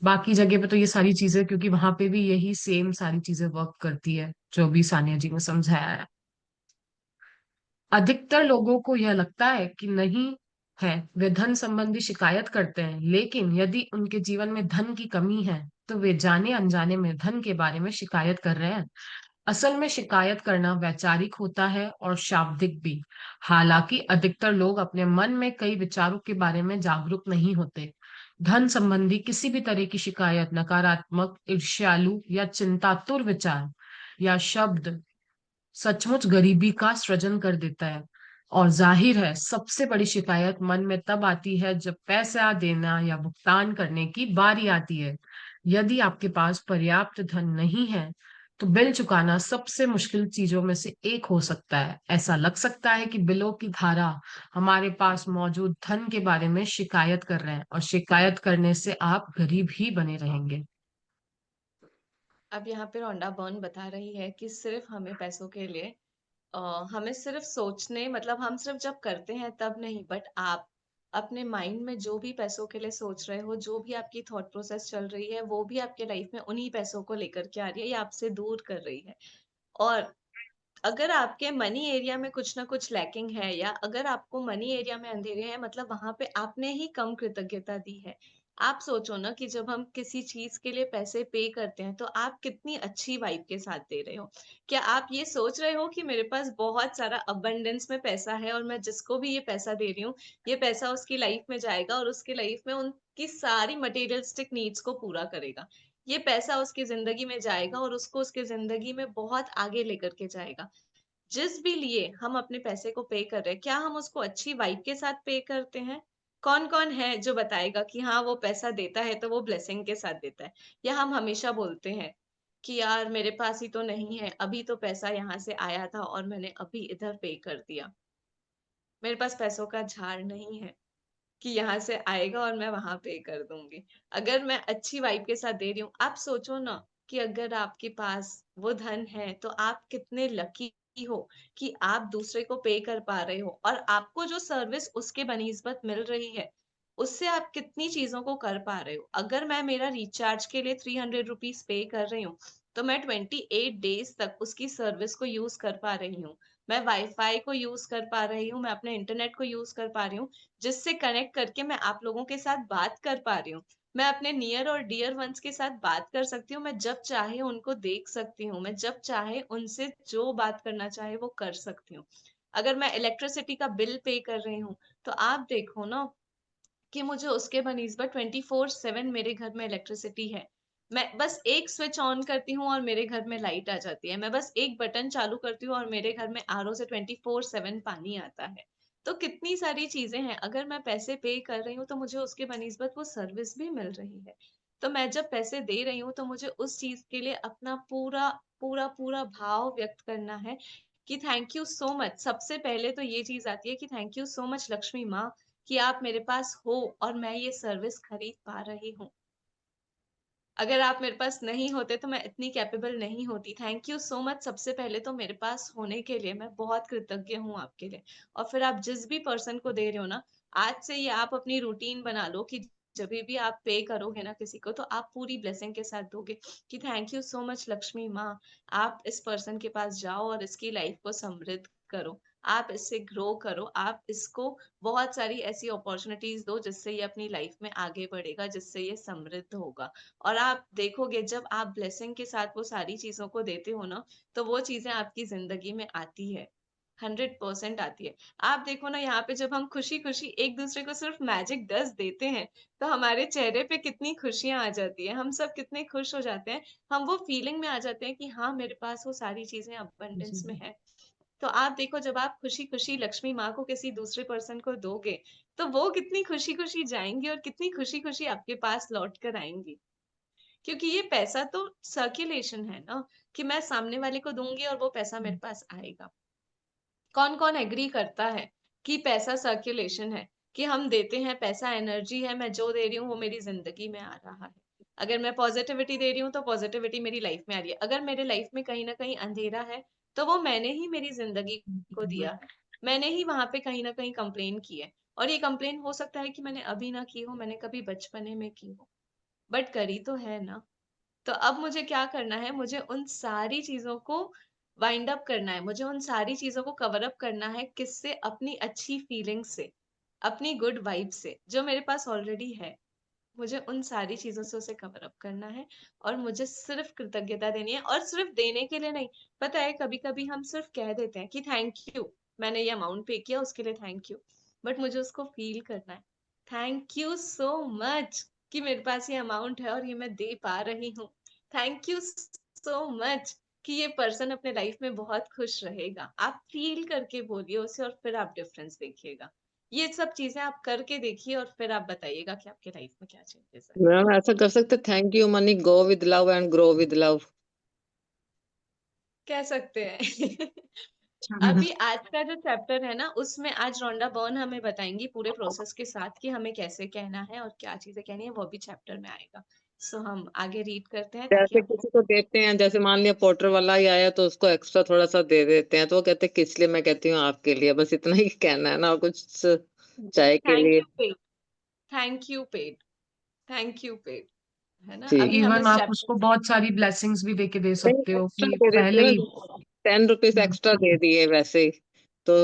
बाकी जगह पे तो ये सारी चीजें, क्योंकि वहां पे भी यही सेम सारी चीजें वर्क करती है जो भी सानिया जी ने समझाया है। अधिकतर लोगों को यह लगता है कि नहीं है, वे धन संबंधी शिकायत करते हैं, लेकिन यदि उनके जीवन में धन की कमी है तो वे जाने अनजाने में धन के बारे में शिकायत कर रहे हैं। असल में शिकायत करना वैचारिक होता है और शाब्दिक भी। हालांकि अधिकतर लोग अपने मन में कई विचारों के बारे में जागरूक नहीं होते। धन संबंधी किसी भी तरह की शिकायत नकारात्मक, ईर्ष्यालु या चिंतातुर विचार या शब्द सचमुच गरीबी का सृजन कर देता है। और जाहिर है सबसे बड़ी शिकायत मन में तब आती है जब पैसा देना या भुगतान करने की बारी आती है। यदि आपके पास पर्याप्त धन नहीं है तो बिल चुकाना सबसे मुश्किल चीजों में से एक हो सकता है। ऐसा लग सकता है कि बिलों की धारा हमारे पास मौजूद धन के बारे में शिकायत कर रहे हैं, और शिकायत करने से आप गरीब ही बने रहेंगे। अब यहाँ पे रोंडा बर्न बता रही है कि सिर्फ हमें पैसों के लिए, हमें सिर्फ सोचने, मतलब हम सिर्फ जब करते हैं तब नहीं, बट आप अपने माइंड में जो भी पैसों के लिए सोच रहे हो, जो भी आपकी थॉट प्रोसेस चल रही है, वो भी आपके लाइफ में उन्हीं पैसों को लेकर के आ रही है या आपसे दूर कर रही है। और अगर आपके मनी एरिया में कुछ ना कुछ लैकिंग है, या अगर आपको मनी एरिया में अंधेरे हैं, मतलब वहां पे आपने ही कम कृतज्ञता दी है। आप सोचो ना कि जब हम किसी चीज के लिए पैसे पे करते हैं, तो आप कितनी अच्छी वाइब के साथ दे रहे हो। क्या आप ये सोच रहे हो कि मेरे पास बहुत सारा अबंडेंस में पैसा है और मैं जिसको भी ये पैसा दे रही हूँ, ये पैसा उसकी लाइफ में जाएगा और उसकी लाइफ में उनकी सारी मटेरियलिस्टिक नीड्स को पूरा करेगा। ये पैसा उसकी जिंदगी में जाएगा और उसको उसकी जिंदगी में बहुत आगे लेकर के जाएगा। जिस भी लिए हम अपने पैसे को पे कर रहे हैं, क्या हम उसको अच्छी वाइब के साथ पे करते हैं? कौन कौन है जो बताएगा कि हाँ वो पैसा देता है तो वो ब्लेसिंग के साथ देता है? या हम हमेशा बोलते हैं कि यार मेरे पास ही तो नहीं है, अभी तो पैसा यहाँ से आया था और मैंने अभी इधर पे कर दिया, मेरे पास पैसों का झाड़ नहीं है कि यहाँ से आएगा और मैं वहां पे कर दूंगी। अगर मैं अच्छी वाइब के साथ दे रही हूँ, आप सोचो ना कि अगर आपके पास वो धन है तो आप कितने लकी हो कि आप दूसरे को पे कर पा रहे हो और आपको जो सर्विस उसके बनिस्बत मिल रही है, उससे आप कितनी चीज़ों को कर पा रहे हो। अगर मैं मेरा रिचार्ज के लिए 300 रुपीज़ पे कर रही हूँ, तो मैं 28 डेज़ तक उसकी सर्विस को यूज़ कर पा रही हूँ। मैं वाईफ़ाई को यूज़ कर पा रही हूँ, मैं अपने इंटरनेट को यूज़ कर पा रही हूँ, जिससे कनेक्ट करके मैं आप लोगों के साथ बात कर पा रही हूँ। मैं अपने नियर और डियर वन्स के साथ बात कर सकती हूँ, मैं जब चाहे उनको देख सकती हूँ, मैं जब चाहे उनसे जो बात करना चाहे वो कर सकती हूँ। अगर मैं इलेक्ट्रिसिटी का बिल पे कर रही हूँ, तो आप देखो ना कि मुझे उसके बनिस्बत 24/7 मेरे घर में इलेक्ट्रिसिटी है। मैं बस एक स्विच ऑन करती हूँ और मेरे घर में लाइट आ जाती है। मैं बस एक बटन चालू करती हूँ और मेरे घर में आरओ से 24/7 पानी आता है। तो कितनी सारी चीज़ें हैं, अगर मैं पैसे पे कर रही हूँ तो मुझे उसके बनिस्बत वो सर्विस भी मिल रही है। तो मैं जब पैसे दे रही हूँ तो मुझे उस चीज़ के लिए अपना पूरा भाव व्यक्त करना है कि थैंक यू सो मच। सबसे पहले तो ये चीज़ आती है कि thank you so much Lakshmi माँ कि आप मेरे पास हो और मैं ये सर्विस खरीद पा रही हूँ। अगर आप मेरे पास नहीं होते तो मैं इतनी कैपेबल नहीं होती। थैंक यू सो मच सबसे पहले तो मेरे पास होने के लिए मैं बहुत कृतज्ञ हूँ आपके लिए। और फिर आप जिस भी पर्सन को दे रहे हो ना, आज से ये आप अपनी रूटीन बना लो कि जभी भी आप पे करोगे ना किसी को तो आप पूरी ब्लेसिंग के साथ दोगे कि thank you so much Lakshmi माँ, आप इस पर्सन के पास जाओ और इसकी लाइफ को समृद्ध करो। आप इससे ग्रो करो, आप इसको बहुत सारी ऐसी अपॉर्चुनिटीज़ दो जिससे ये अपनी लाइफ में आगे बढ़ेगा, जिससे ये समृद्ध होगा। और आप देखोगे जब आप ब्लेसिंग के साथ वो सारी चीज़ों को देते हो ना, तो वो चीज़ें आपकी ज़िंदगी में आती है, 100% आती है। आप देखो ना यहाँ पे जब हम खुशी-खुशी एक-दूसरे को सिर्फ मैजिक डस्ट देते हैं, तो हमारे चेहरे पे कितनी खुशियाँ आ जाती हैं, हम सब कितने खुश हो जाते हैं, हम वो फीलिंग में आ जाते हैं कि हाँ, मेरे पास वो सारी चीज़ें जी। अबंडेंस में हैं। तो आप देखो जब आप खुशी-खुशी लक्ष्मी माँ को किसी दूसरे पर्सन को दोगे, तो वो कितनी खुशी-खुशी जाएँगी और कितनी खुशी-खुशी आपके पास लौट कर आएँगी। क्योंकि ये पैसा तो सर्कुलेशन है ना, कि मैं सामने वाले को दूँगी और वो पैसा मेरे पास आएगा। कौन-कौन एग्री करता है कि पैसा सर्कुलेशन है, कि हम देते हैं, पैसा एनर्जी है, मैं जो दे रही हूँ वो मेरी ज़िंदगी में आ रहा है। अगर मैं पॉज़िटिविटी दे रही हूँ, तो पॉज़िटिविटी मेरी लाइफ़ में आ रही है। अगर मेरे लाइफ़ में कहीं न कहीं अंधेरा है, तो वो मैंने ही मेरी ज़िंदगी को दिया है। मैंने ही वहाँ पे कहीं न कहीं कंप्लेन की है और ये कंप्लेन हो सकता है कि मैंने अभी ना की हो, मैंने कभी बचपने में की हो, बट करी तो है ना। तो अब मुझे क्या करना है, मुझे उन सारी चीज़ों को वाइंड अप करना है, मुझे उन सारी चीज़ों को कवर अप करना है किससे? अपनी अच्छी फीलिंग्स से, अपनी गुड वाइब से, जो मेरे पास ऑलरेडी है। मुझे उन सारी चीज़ों से उसे कवर अप करना है और मुझे सिर्फ़ कृतज्ञता देनी है और सिर्फ़ देने के लिए नहीं, पता है कभी-कभी हम सिर्फ़ कह देते हैं कि थैंक यू, मैंने ये अमाउंट पे किया उसके लिए थैंक यू, बट मुझे उसको फ़ील करना है। थैंक यू सो मच कि मेरे पास ये अमाउंट है और ये मैं दे पा रही हूँ। थैंक यू सो मच कि ये पर्सन अपने लाइफ़ में बहुत खुश रहेगा। आप फ़ील करके बोलिए उसे और फिर आप डिफ़रेंस देखिएगा। ये सब चीज़ें आप करके देखिए और फिर आप बताइएगा कि आपके लाइफ़ में क्या चेंजेस आए। मैम ऐसा कर सकते, thank you money go with love and grow with love. कह सकते हैं। अच्छा। अभी आज का जो चैप्टर है ना, उसमें आज रोंडा बर्न हमें बताएँगी पूरे प्रोसेस के साथ कि हमें कैसे कहना है और क्या चीज़ें कहनी है, वो भी चैप्टर में आएगा। सो हम आगे रीड करते हैं ताकि जैसे आपको किसी को देते हैं, जैसे मान लिया पोर्टर वाला ही आया तो उसको एक्स्ट्रा थोड़ा सा दे देते हैं, तो वो कहते हैं किस लिए, मैं कहती हूँ आपके लिए, बस इतना ही कहना है ना, और कुछ चाय के थैंक लिए। You paid, thank you paid, thank you paid, है ना? जी, अभी हम इवन इस आप चैप्टर उसको बहुत सारी ब्लेसिंग्स भी देके दे नहीं सकते हो एक्स्ट्रा कि दे देती पहले हूँ ही। ना, 10 रुपीज एक्स्ट्रा दे दिए वैसे ही। तो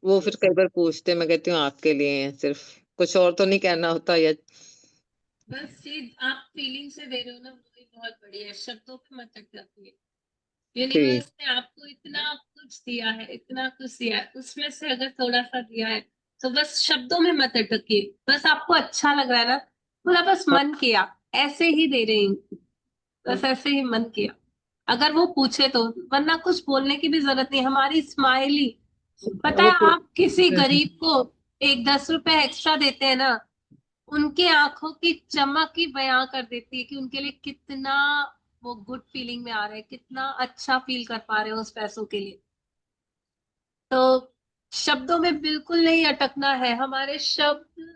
वो फिर कई बार पूछते हैं, मैं कहती हूँ आपके लिए हैं सिर्फ, कुछ और तो नहीं कहना होता या। बस चीज आप फीलिंग से दे रहे हो ना, वही बहुत बढ़िया है, शब्दों पे मत अटकिए। जी, यूनिवर्स ने आपको इतना कुछ दिया है, इतना कुछ दिया है, उसमें से अगर थोड़ा सा दिया है तो बस शब्दों में मत अटकिए। बस आपको अच्छा लग रहा है ना, थोड़ा बस हाँ, मन किया, ऐसे ही दे रही हूँ, बस ऐसे ही मन किया। अगर वो पूछे तो, वरना कुछ बोलने की भी जरूरत नहीं। हमारी स्माइली, पता वो है तो आप किसी गरीब को एक 10 रुपए एक्स्ट्रा देते हैं ना, उनके आंखों की चमक ही बयां कर देती है कि उनके लिए कितना वो गुड फीलिंग में आ रहे हैं, कितना अच्छा फील कर पा रहे हो उस पैसों के लिए। तो शब्दों में बिल्कुल नहीं अटकना है। हमारे शब्द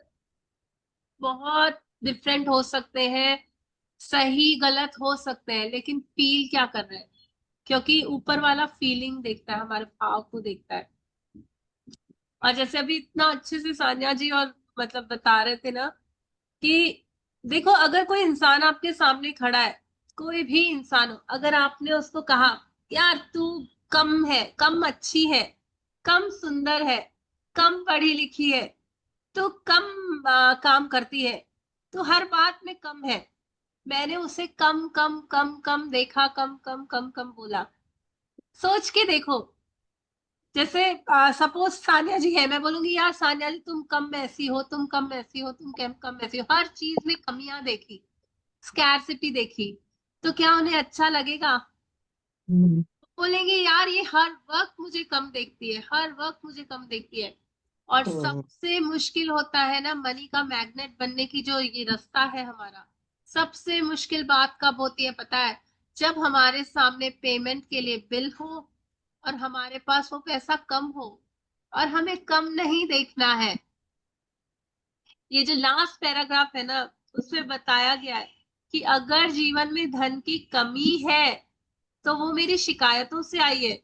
बहुत डिफरेंट हो सकते हैं, सही गलत हो सकते हैं, लेकिन फील क्या कर रहे हैं, क्योंकि ऊपर वाला फीलिंग देखता है, हमारे भाव को देखता है। और जैसे अभी इतना अच्छे से सान्या जी और मतलब बता रहे थे ना कि देखो, अगर कोई इंसान आपके सामने खड़ा है, कोई भी इंसान हो, अगर आपने उसको कहा यार तू कम है, कम अच्छी है, कम सुंदर है, कम पढ़ी लिखी है, तो कम काम करती है, तो हर बात में कम है, मैंने उसे कम कम कम कम देखा, कम कम कम कम बोला। सोच के देखो, जैसे सपोज सानिया जी है, मैं बोलूंगी यार सानिया जी तुम कम ऐसी हो, तुम कम ऐसी हो, तुम कम कम ऐसी हो, हर चीज में कमियां देखी, स्कैरसिटी देखी, तो क्या उन्हें अच्छा लगेगा? हम्म, बोलेंगे यार ये हर वक्त मुझे कम देखती है, हर वक्त मुझे कम देखती है। और सबसे मुश्किल होता है ना मनी का मैग्नेट बनने की, जो ये रास्ता है हमारा, सबसे मुश्किल बात कब होती है पता है? जब हमारे सामने पेमेंट के लिए बिल हो और हमारे पास वो पैसा कम हो और हमें कम नहीं देखना है। ये जो लास्ट पैराग्राफ है ना, उसमें बताया गया है कि अगर जीवन में धन की कमी है तो वो मेरी शिकायतों से आई है,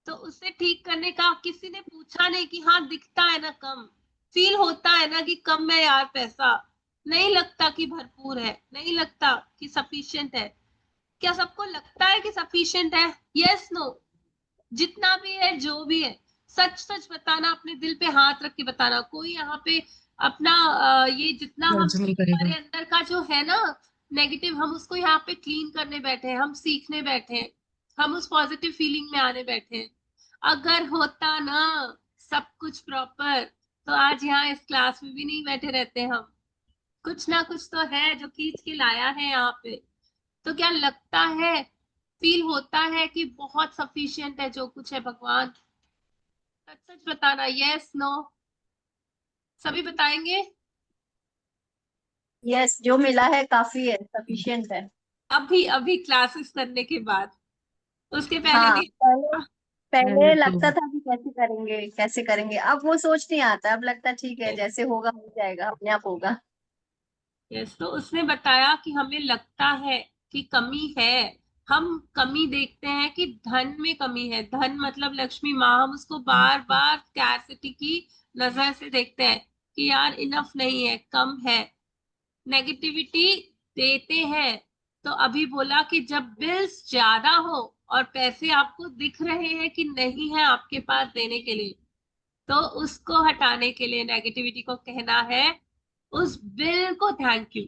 तो उसे ठीक करने का किसी ने पूछा नहीं कि हाँ दिखता है ना कम, फील होता है ना कि कम है यार पैसा, नहीं लगता कि भरपूर है, नहीं लगता कि सफिशिएंट है। क्या सबको लगता है कि सफिशिएंट है? Yes no? जितना भी है, जो भी है, सच सच बताना, अपने दिल पे हाथ रख के बताना। कोई यहाँ पे अपना ये जितना हम जज नहीं करेगा। हमारे अंदर का जो है ना नेगेटिव, हम उसको यहाँ पे क्लीन करने बैठे हैं, हम सीखने बैठे हैं, हम उस पॉजिटिव फीलिंग में आने बैठे हैं। अगर होता ना सब कुछ प्रॉपर, तो आज यहाँ इस क्लास में भी नहीं बैठे रहते हम। कुछ ना कुछ तो है जो खींच के लाया है यहाँ पे। तो क्या लगता है, फील होता है कि बहुत सफिशिएंट है जो कुछ है भगवान? सच सच बताना, यस नो? सभी बताएंगे? यस, जो मिला है काफी है, सफिशिएंट है। अभी अभी क्लासेस करने के बाद, उसके पहले हाँ, नहीं। पहले मैंने पहले तो लगता था कि कैसे करेंगे कैसे करेंगे, अब वो सोच नहीं आता, अब लगता है ठीक है जैसे होगा हो जाएगा, अपने आप होगा। यस, तो उसने बताया कि हमें लगता है कि कमी है, हम कमी देखते हैं कि धन में कमी है, धन मतलब लक्ष्मी माँ, हम उसको बार बार स्कैरसिटी की नजर से देखते हैं कि यार इनफ नहीं है, कम है, नेगेटिविटी देते हैं। तो अभी बोला कि जब बिल्स ज्यादा हो और पैसे आपको दिख रहे हैं कि नहीं है आपके पास देने के लिए, तो उसको हटाने के लिए नेगेटिविटी को कहना है उस बिल को थैंक यू।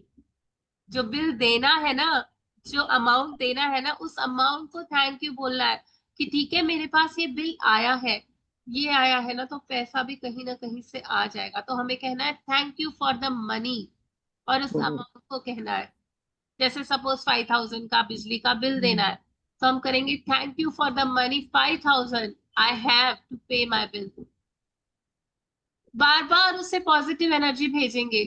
जो बिल देना है ना, जो अमाउंट देना है ना, उस अमाउंट को थैंक यू बोलना है कि ठीक है मेरे पास ये बिल आया है, ये आया है ना, तो पैसा भी कहीं ना कहीं से आ जाएगा, तो हमें कहना है thank you for the money. और उस अमाउंट को कहना है, जैसे सपोज 5,000 का बिजली का बिल देना है, तो हम करेंगे thank you for the money 5,000 I have to pay my bill. बार बार उससे पॉजिटिव एनर्जी भेजेंगे,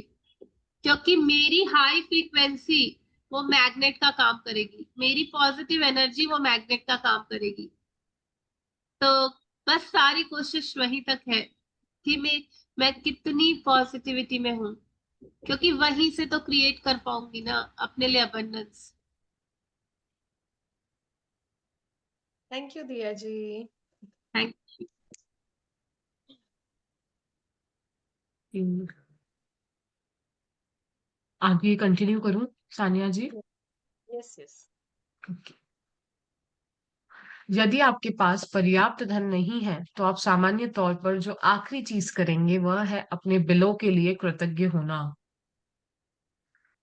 क्योंकि मेरी हाई फ्रीक्वेंसी वो मैग्नेट का काम करेगी, मेरी पॉजिटिव एनर्जी वो मैग्नेट का काम करेगी। तो बस सारी कोशिश वहीं तक है कि मैं कितनी पॉजिटिविटी में हूँ, क्योंकि वहीं से तो क्रिएट कर पाऊंगी ना अपने लिए अबंडेंस। थैंक यू दिया जी। थैंक हम्म, आगे कंटिन्यू करूं सानिया जी? Yes yes. यदि आपके पास पर्याप्त धन नहीं है तो आप सामान्य तौर पर जो आखिरी चीज करेंगे वह है अपने बिलों के लिए कृतज्ञ होना।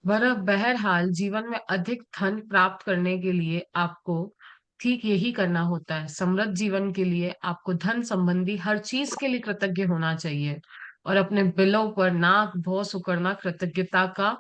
बहरहाल जीवन में अधिक धन प्राप्त करने के लिए आपको ठीक यही करना होता है। समृद्ध जीवन के लिए आपको धन संबंधी हर चीज के लिए कृतज्ञ होना चाहिए और अपने बिलों पर नाक भौं सुकड़ना कृतज्ञता का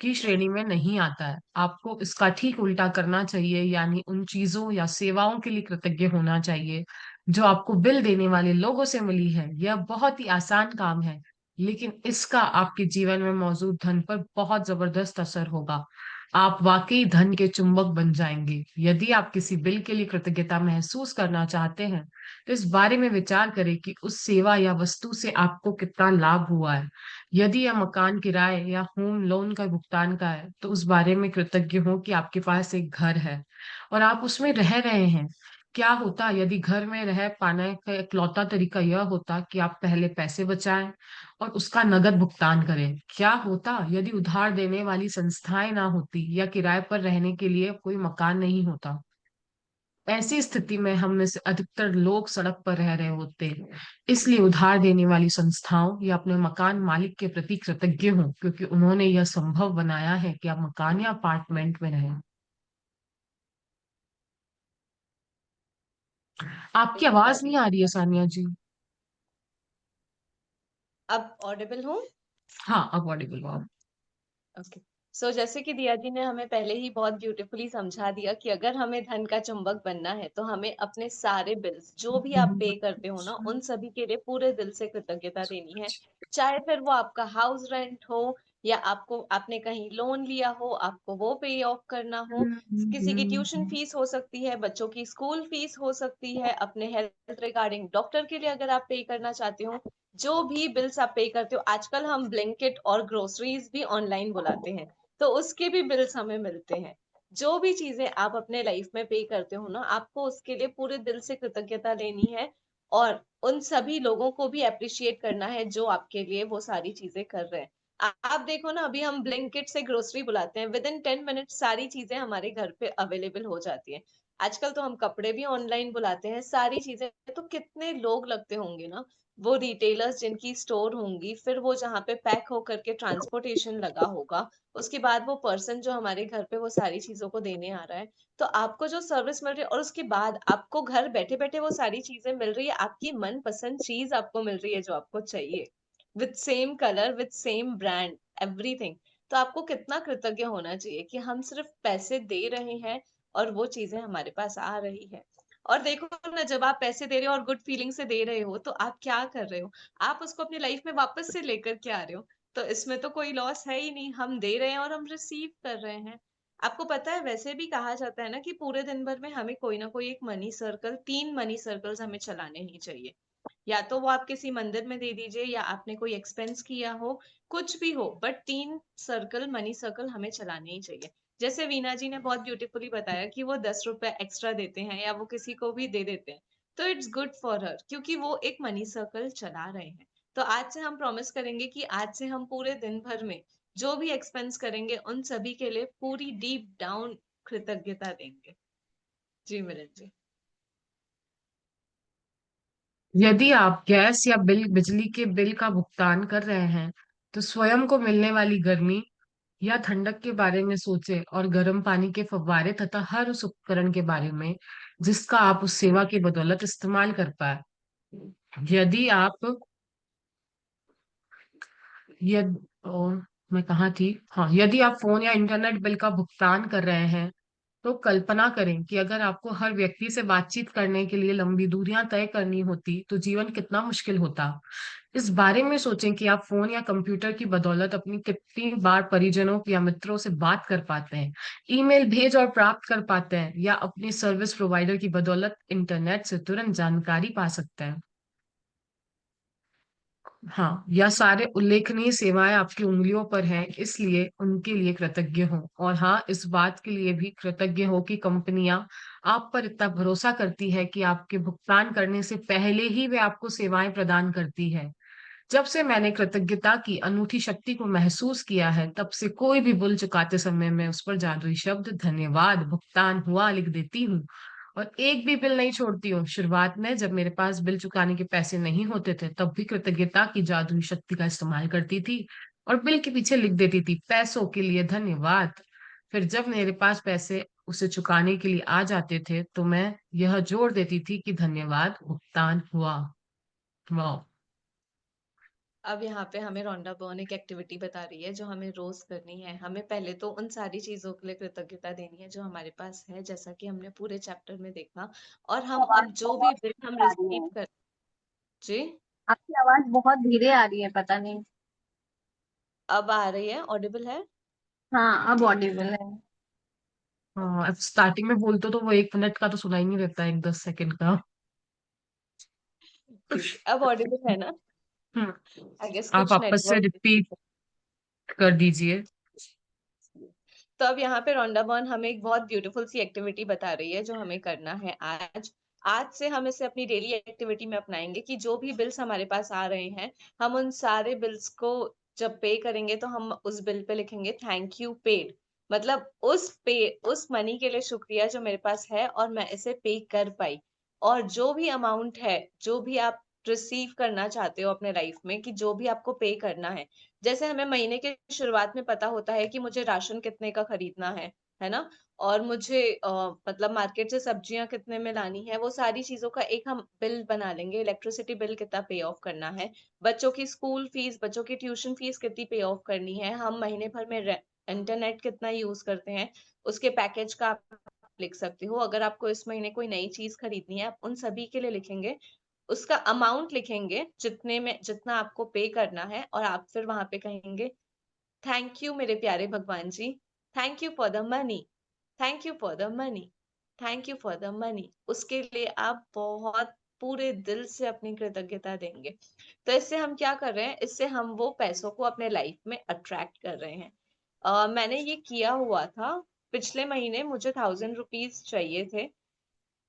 की श्रेणी में नहीं आता है। आपको इसका ठीक उल्टा करना चाहिए, यानी उन चीजों या सेवाओं के लिए कृतज्ञ होना चाहिए जो आपको बिल देने वाले लोगों से मिली है। यह बहुत ही आसान काम है, लेकिन इसका आपके जीवन में मौजूद धन पर बहुत जबरदस्त असर होगा। आप वाकई धन के चुंबक बन जाएंगे। यदि आप किसी बिल के लिए कृतज्ञता महसूस करना चाहते हैं, तो इस बारे में विचार करें कि उस सेवा या वस्तु से आपको कितना लाभ हुआ है। यदि यह मकान किराए या होम लोन का भुगतान का है, तो उस बारे में कृतज्ञ हो कि आपके पास एक घर है और आप उसमें रह रहे हैं। क्या होता यदि घर में रह पाने का इकलौता तरीका यह होता कि आप पहले पैसे बचाएं और उसका नकद भुगतान करें? क्या होता यदि उधार देने वाली संस्थाएं ना होती या किराए पर रहने के लिए कोई मकान नहीं होता? ऐसी स्थिति में हम में से अधिकतर लोग सड़क पर रह रहे होते। इसलिए उधार देने वाली संस्थाओं या अपने मकान मालिक के प्रति कृतज्ञ हों, क्योंकि उन्होंने यह संभव बनाया है कि आप मकान या अपार्टमेंट में रहें। आपकी सही बता आवाज रही नहीं आ रही है सानिया जी। अब ऑडिबल हूँ। हाँ, अब ऑडिबल हुआ। ओके। सो जैसे कि दिया जी ने हमें पहले ही बहुत ब्यूटीफुली समझा दिया कि अगर हमें धन का चुंबक बनना है तो हमें अपने सारे बिल्स जो भी आप पे करते हो ना उन सभी के लिए पूरे दिल से कृतज्ञता देनी है। चाहे फिर वो आपका हाउस रेंट हो या आपको आपने कहीं लोन लिया हो आपको वो पे ऑफ करना हो, किसी की ट्यूशन फीस हो सकती है, बच्चों की स्कूल फीस हो सकती है, अपने हेल्थ रिगार्डिंग डॉक्टर के लिए अगर आप पे करना चाहते हो, जो भी बिल्स आप पे करते हो। आजकल हम ब्लिंकिट और ग्रोसरीज भी ऑनलाइन बुलाते हैं, तो उसके भी बिल्स हमें मिलते हैं। जो भी चीजें आप अपने लाइफ में पे करते हो ना, आपको उसके लिए पूरे दिल से कृतज्ञता लेनी है और उन सभी लोगों को भी अप्रिशिएट करना है जो आपके लिए वो सारी चीजें कर रहे हैं। आप देखो ना, अभी हम ब्लिंकिट से ग्रोसरी बुलाते हैं, विद इन 10 मिनट सारी चीजें हमारे घर पे अवेलेबल हो जाती है। आजकल तो हम कपड़े भी ऑनलाइन बुलाते हैं, सारी चीजें। तो कितने लोग लगते होंगे ना, वो रिटेलर्स जिनकी स्टोर होंगी, फिर वो जहाँ पे पैक होकर के ट्रांसपोर्टेशन लगा होगा, उसके बाद वो पर्सन जो हमारे घर पे वो सारी चीजों को देने आ रहा है। तो आपको जो सर्विस मिल रही है और उसके बाद आपको घर बैठे बैठे वो सारी चीजें मिल रही है, आपकी मनपसंद चीज आपको मिल रही है जो आपको चाहिए, with same colour, with same brand, everything. तो आपको कितना कृतज्ञ होना चाहिए कि हम सिर्फ पैसे दे रहे हैं और वो चीजें हमारे पास आ रही है। और देखो ना, जब आप पैसे दे रहे हो और गुड फीलिंग से दे रहे हो, तो आप क्या कर रहे हो? आप उसको अपनी लाइफ में वापस से लेकर के आ रहे हो। तो इसमें तो कोई लॉस है ही नहीं, हम दे रहे हैं और हम रिसीव कर रहे हैं। आपको पता है, वैसे भी कहा जाता है ना कि पूरे दिन भर में हमें कोई ना कोई एक मनी सर्कल, 3 मनी सर्कल्स हमें चलाने ही चाहिए। या तो वो आप किसी मंदिर में दे दीजिए या आपने कोई एक्सपेंस किया हो, कुछ भी हो, बट 3 सर्कल, मनी सर्कल हमें चलाने ही चाहिए। जैसे वीना जी ने बहुत ब्यूटीफुली बताया कि वो 10 रुपए एक्स्ट्रा देते हैं या वो किसी को भी दे देते हैं, तो इट्स गुड फॉर हर, क्योंकि वो एक मनी सर्कल चला रहे हैं। तो आज से हम प्रॉमिस करेंगे कि आज से हम पूरे दिन भर में जो भी एक्सपेंस करेंगे उन सभी के लिए पूरी डीप डाउन कृतज्ञता देंगे। जी मिलन जी। यदि आप गैस या बिजली के बिल का भुगतान कर रहे हैं, तो स्वयं को मिलने वाली गर्मी या ठंडक के बारे में सोचें और गर्म पानी के फव्वारे तथा हर उस उपकरण के बारे में जिसका आप उस सेवा की बदौलत इस्तेमाल कर पाए। यदि आप यद और मैं कहाँ थी, हाँ, यदि आप फोन या इंटरनेट बिल का भुगतान कर रहे हैं, तो कल्पना करें कि अगर आपको हर व्यक्ति से बातचीत करने के लिए लंबी दूरियां तय करनी होती तो जीवन कितना मुश्किल होता। इस बारे में सोचें कि आप फोन या कंप्यूटर की बदौलत अपनी कितनी बार परिजनों या मित्रों से बात कर पाते हैं, ईमेल भेज और प्राप्त कर पाते हैं, या अपनी सर्विस प्रोवाइडर की बदौलत इंटरनेट से तुरंत जानकारी पा सकते हैं। हाँ, यह सारे उल्लेखनीय सेवाएं आपकी उंगलियों पर हैं, इसलिए उनके लिए कृतज्ञ हो। और हाँ, इस बात के लिए भी कृतज्ञ हो कि कंपनियां आप पर इतना भरोसा करती है कि आपके भुगतान करने से पहले ही वे आपको सेवाएं प्रदान करती है। जब से मैंने कृतज्ञता की अनूठी शक्ति को महसूस किया है, तब से कोई भी बिल चुकाते समय मैं उस पर जादुई शब्द धन्यवाद भुगतान हुआ लिख देती हूँ और एक भी बिल नहीं छोड़ती हूँ। शुरुआत में जब मेरे पास बिल चुकाने के पैसे नहीं होते थे, तब भी कृतज्ञता की जादुई शक्ति का इस्तेमाल करती थी और बिल के पीछे लिख देती थी पैसों के लिए धन्यवाद। फिर जब मेरे पास पैसे उसे चुकाने के लिए आ जाते थे, तो मैं यह जोड़ देती थी कि धन्यवाद भुगतान हुआ। वाह। अब यहाँ पे हमें रोंडा बर्न एक एक्टिविटी बता रही है जो हमें रोज करनी है। हमें पहले तो उन सारी चीजों के लिए कृतज्ञता देनी है जो हमारे पास है, जैसा कि हमने पूरे चैप्टर में देखा। और हम अब जो भी बिल हम रिसीव कर। जी। आपकी आवाज बहुत धीरे आ रही है, पता नहीं। अब आ रही है, ऑडिबल है? हाँ, अब ऑडिबल है। हाँ, अब स्टार्टिंग में बोलते तो वो 1 मिनट का तो सुनाई नहीं देता, 10 सेकंड का। ठीक है, अब ऑडिबल है ना? हम्म, आई गेस आप कुछ वापस से नेटवर्क। रिपीट कर दीजिए। तो अब यहाँ पे रोंडा बर्न हमें एक बहुत ब्यूटीफुल सी एक्टिविटी बता रही है जो हमें करना है आज। आज से हम इसे अपनी डेली एक्टिविटी में अपनाएंगे कि जो भी बिल्स हमारे पास आ रहे हैं, हम उन सारे बिल्स को जब पे करेंगे तो हम उस बिल पे लिखेंगे थैंक यू पेड। मतलब उस मनी के लिए शुक्रिया जो मेरे पास है और मैं इसे पे कर पाई। और जो भी अमाउंट है, जो भी आप रिसीव करना चाहते हो अपने लाइफ में, कि जो भी आपको पे करना है, जैसे हमें महीने के शुरुआत में पता होता है कि मुझे राशन कितने का खरीदना है ना? और मुझे मतलब मार्केट से सब्जियां कितने में लानी है, वो सारी चीजों का एक हम बिल बना लेंगे। इलेक्ट्रिसिटी बिल कितना पे ऑफ करना है, बच्चों की स्कूल फीस, बच्चों की ट्यूशन फीस कितनी पे ऑफ करनी है, हम महीने भर में इंटरनेट कितना यूज करते हैं, उसके पैकेज का आप लिख सकते हो। अगर आपको इस महीने कोई नई चीज खरीदनी है, आप उन सभी के लिए लिखेंगे, उसका अमाउंट लिखेंगे जितने में जितना आपको पे करना है, और आप फिर वहां पे कहेंगे थैंक यू मेरे प्यारे भगवान जी, thank you for the money, thank you for the money, thank you for the money. उसके लिए आप बहुत पूरे दिल से अपनी कृतज्ञता देंगे। तो इससे हम क्या कर रहे हैं, इससे हम वो पैसों को अपने लाइफ में अट्रैक्ट कर रहे हैं। मैंने ये किया हुआ था। पिछले महीने मुझे 1000 रुपीज चाहिए थे,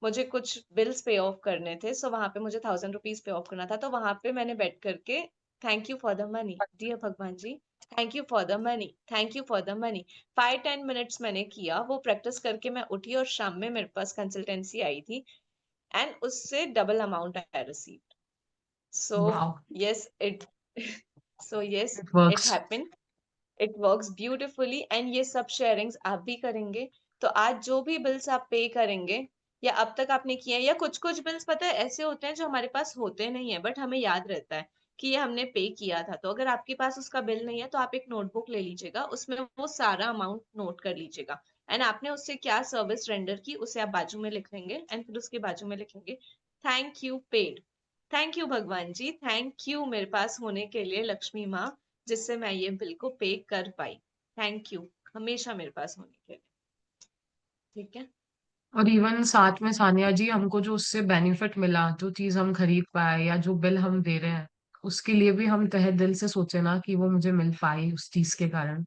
मुझे कुछ बिल्स पे ऑफ करने थे, सो वहां पे मुझे 1000 रुपीज पे ऑफ करना था। तो वहां पे मैंने बैठ करके thank you for the money, dear भगवान जी, thank you for the money, thank you for the money. 5-10 minutes मैंने किया, वो प्रैक्टिस करके मैं उठी और शाम में मेरे पास कंसल्टेंसी आई थी, एंड उससे double amount I received. So wow, yes it so yes it it works. Happened, it works beautifully. And ये सब शेयरिंग्स आप भी करेंगे। तो आज जो भी बिल्स आप पे करेंगे, या अब तक आपने किए हैं, या कुछ कुछ बिल्स पता है ऐसे होते हैं जो हमारे पास होते नहीं है बट हमें याद रहता है कि ये हमने पे किया था। तो अगर आपके पास उसका बिल नहीं है तो आप एक नोटबुक ले लीजिएगा, उसमें वो सारा अमाउंट नोट कर लीजिएगा, एंड आपने उससे क्या सर्विस रेंडर की उसे आप बाजू में लिख लेंगे, एंड फिर उसके बाजू में लिखेंगे thank you paid. Thank you भगवान जी, थैंक यू मेरे पास होने के लिए लक्ष्मी माँ, जिससे मैं ये बिल को पे कर पाई। थैंक यू हमेशा मेरे पास होने के लिए। ठीक है। और इवन साथ में सानिया जी, हमको जो उससे बेनिफिट मिला, जो चीज हम खरीद पाए या जो बिल हम दे रहे हैं, उसके लिए भी हम तहे दिल से सोचे ना कि वो मुझे मिल पाई उस चीज के कारण,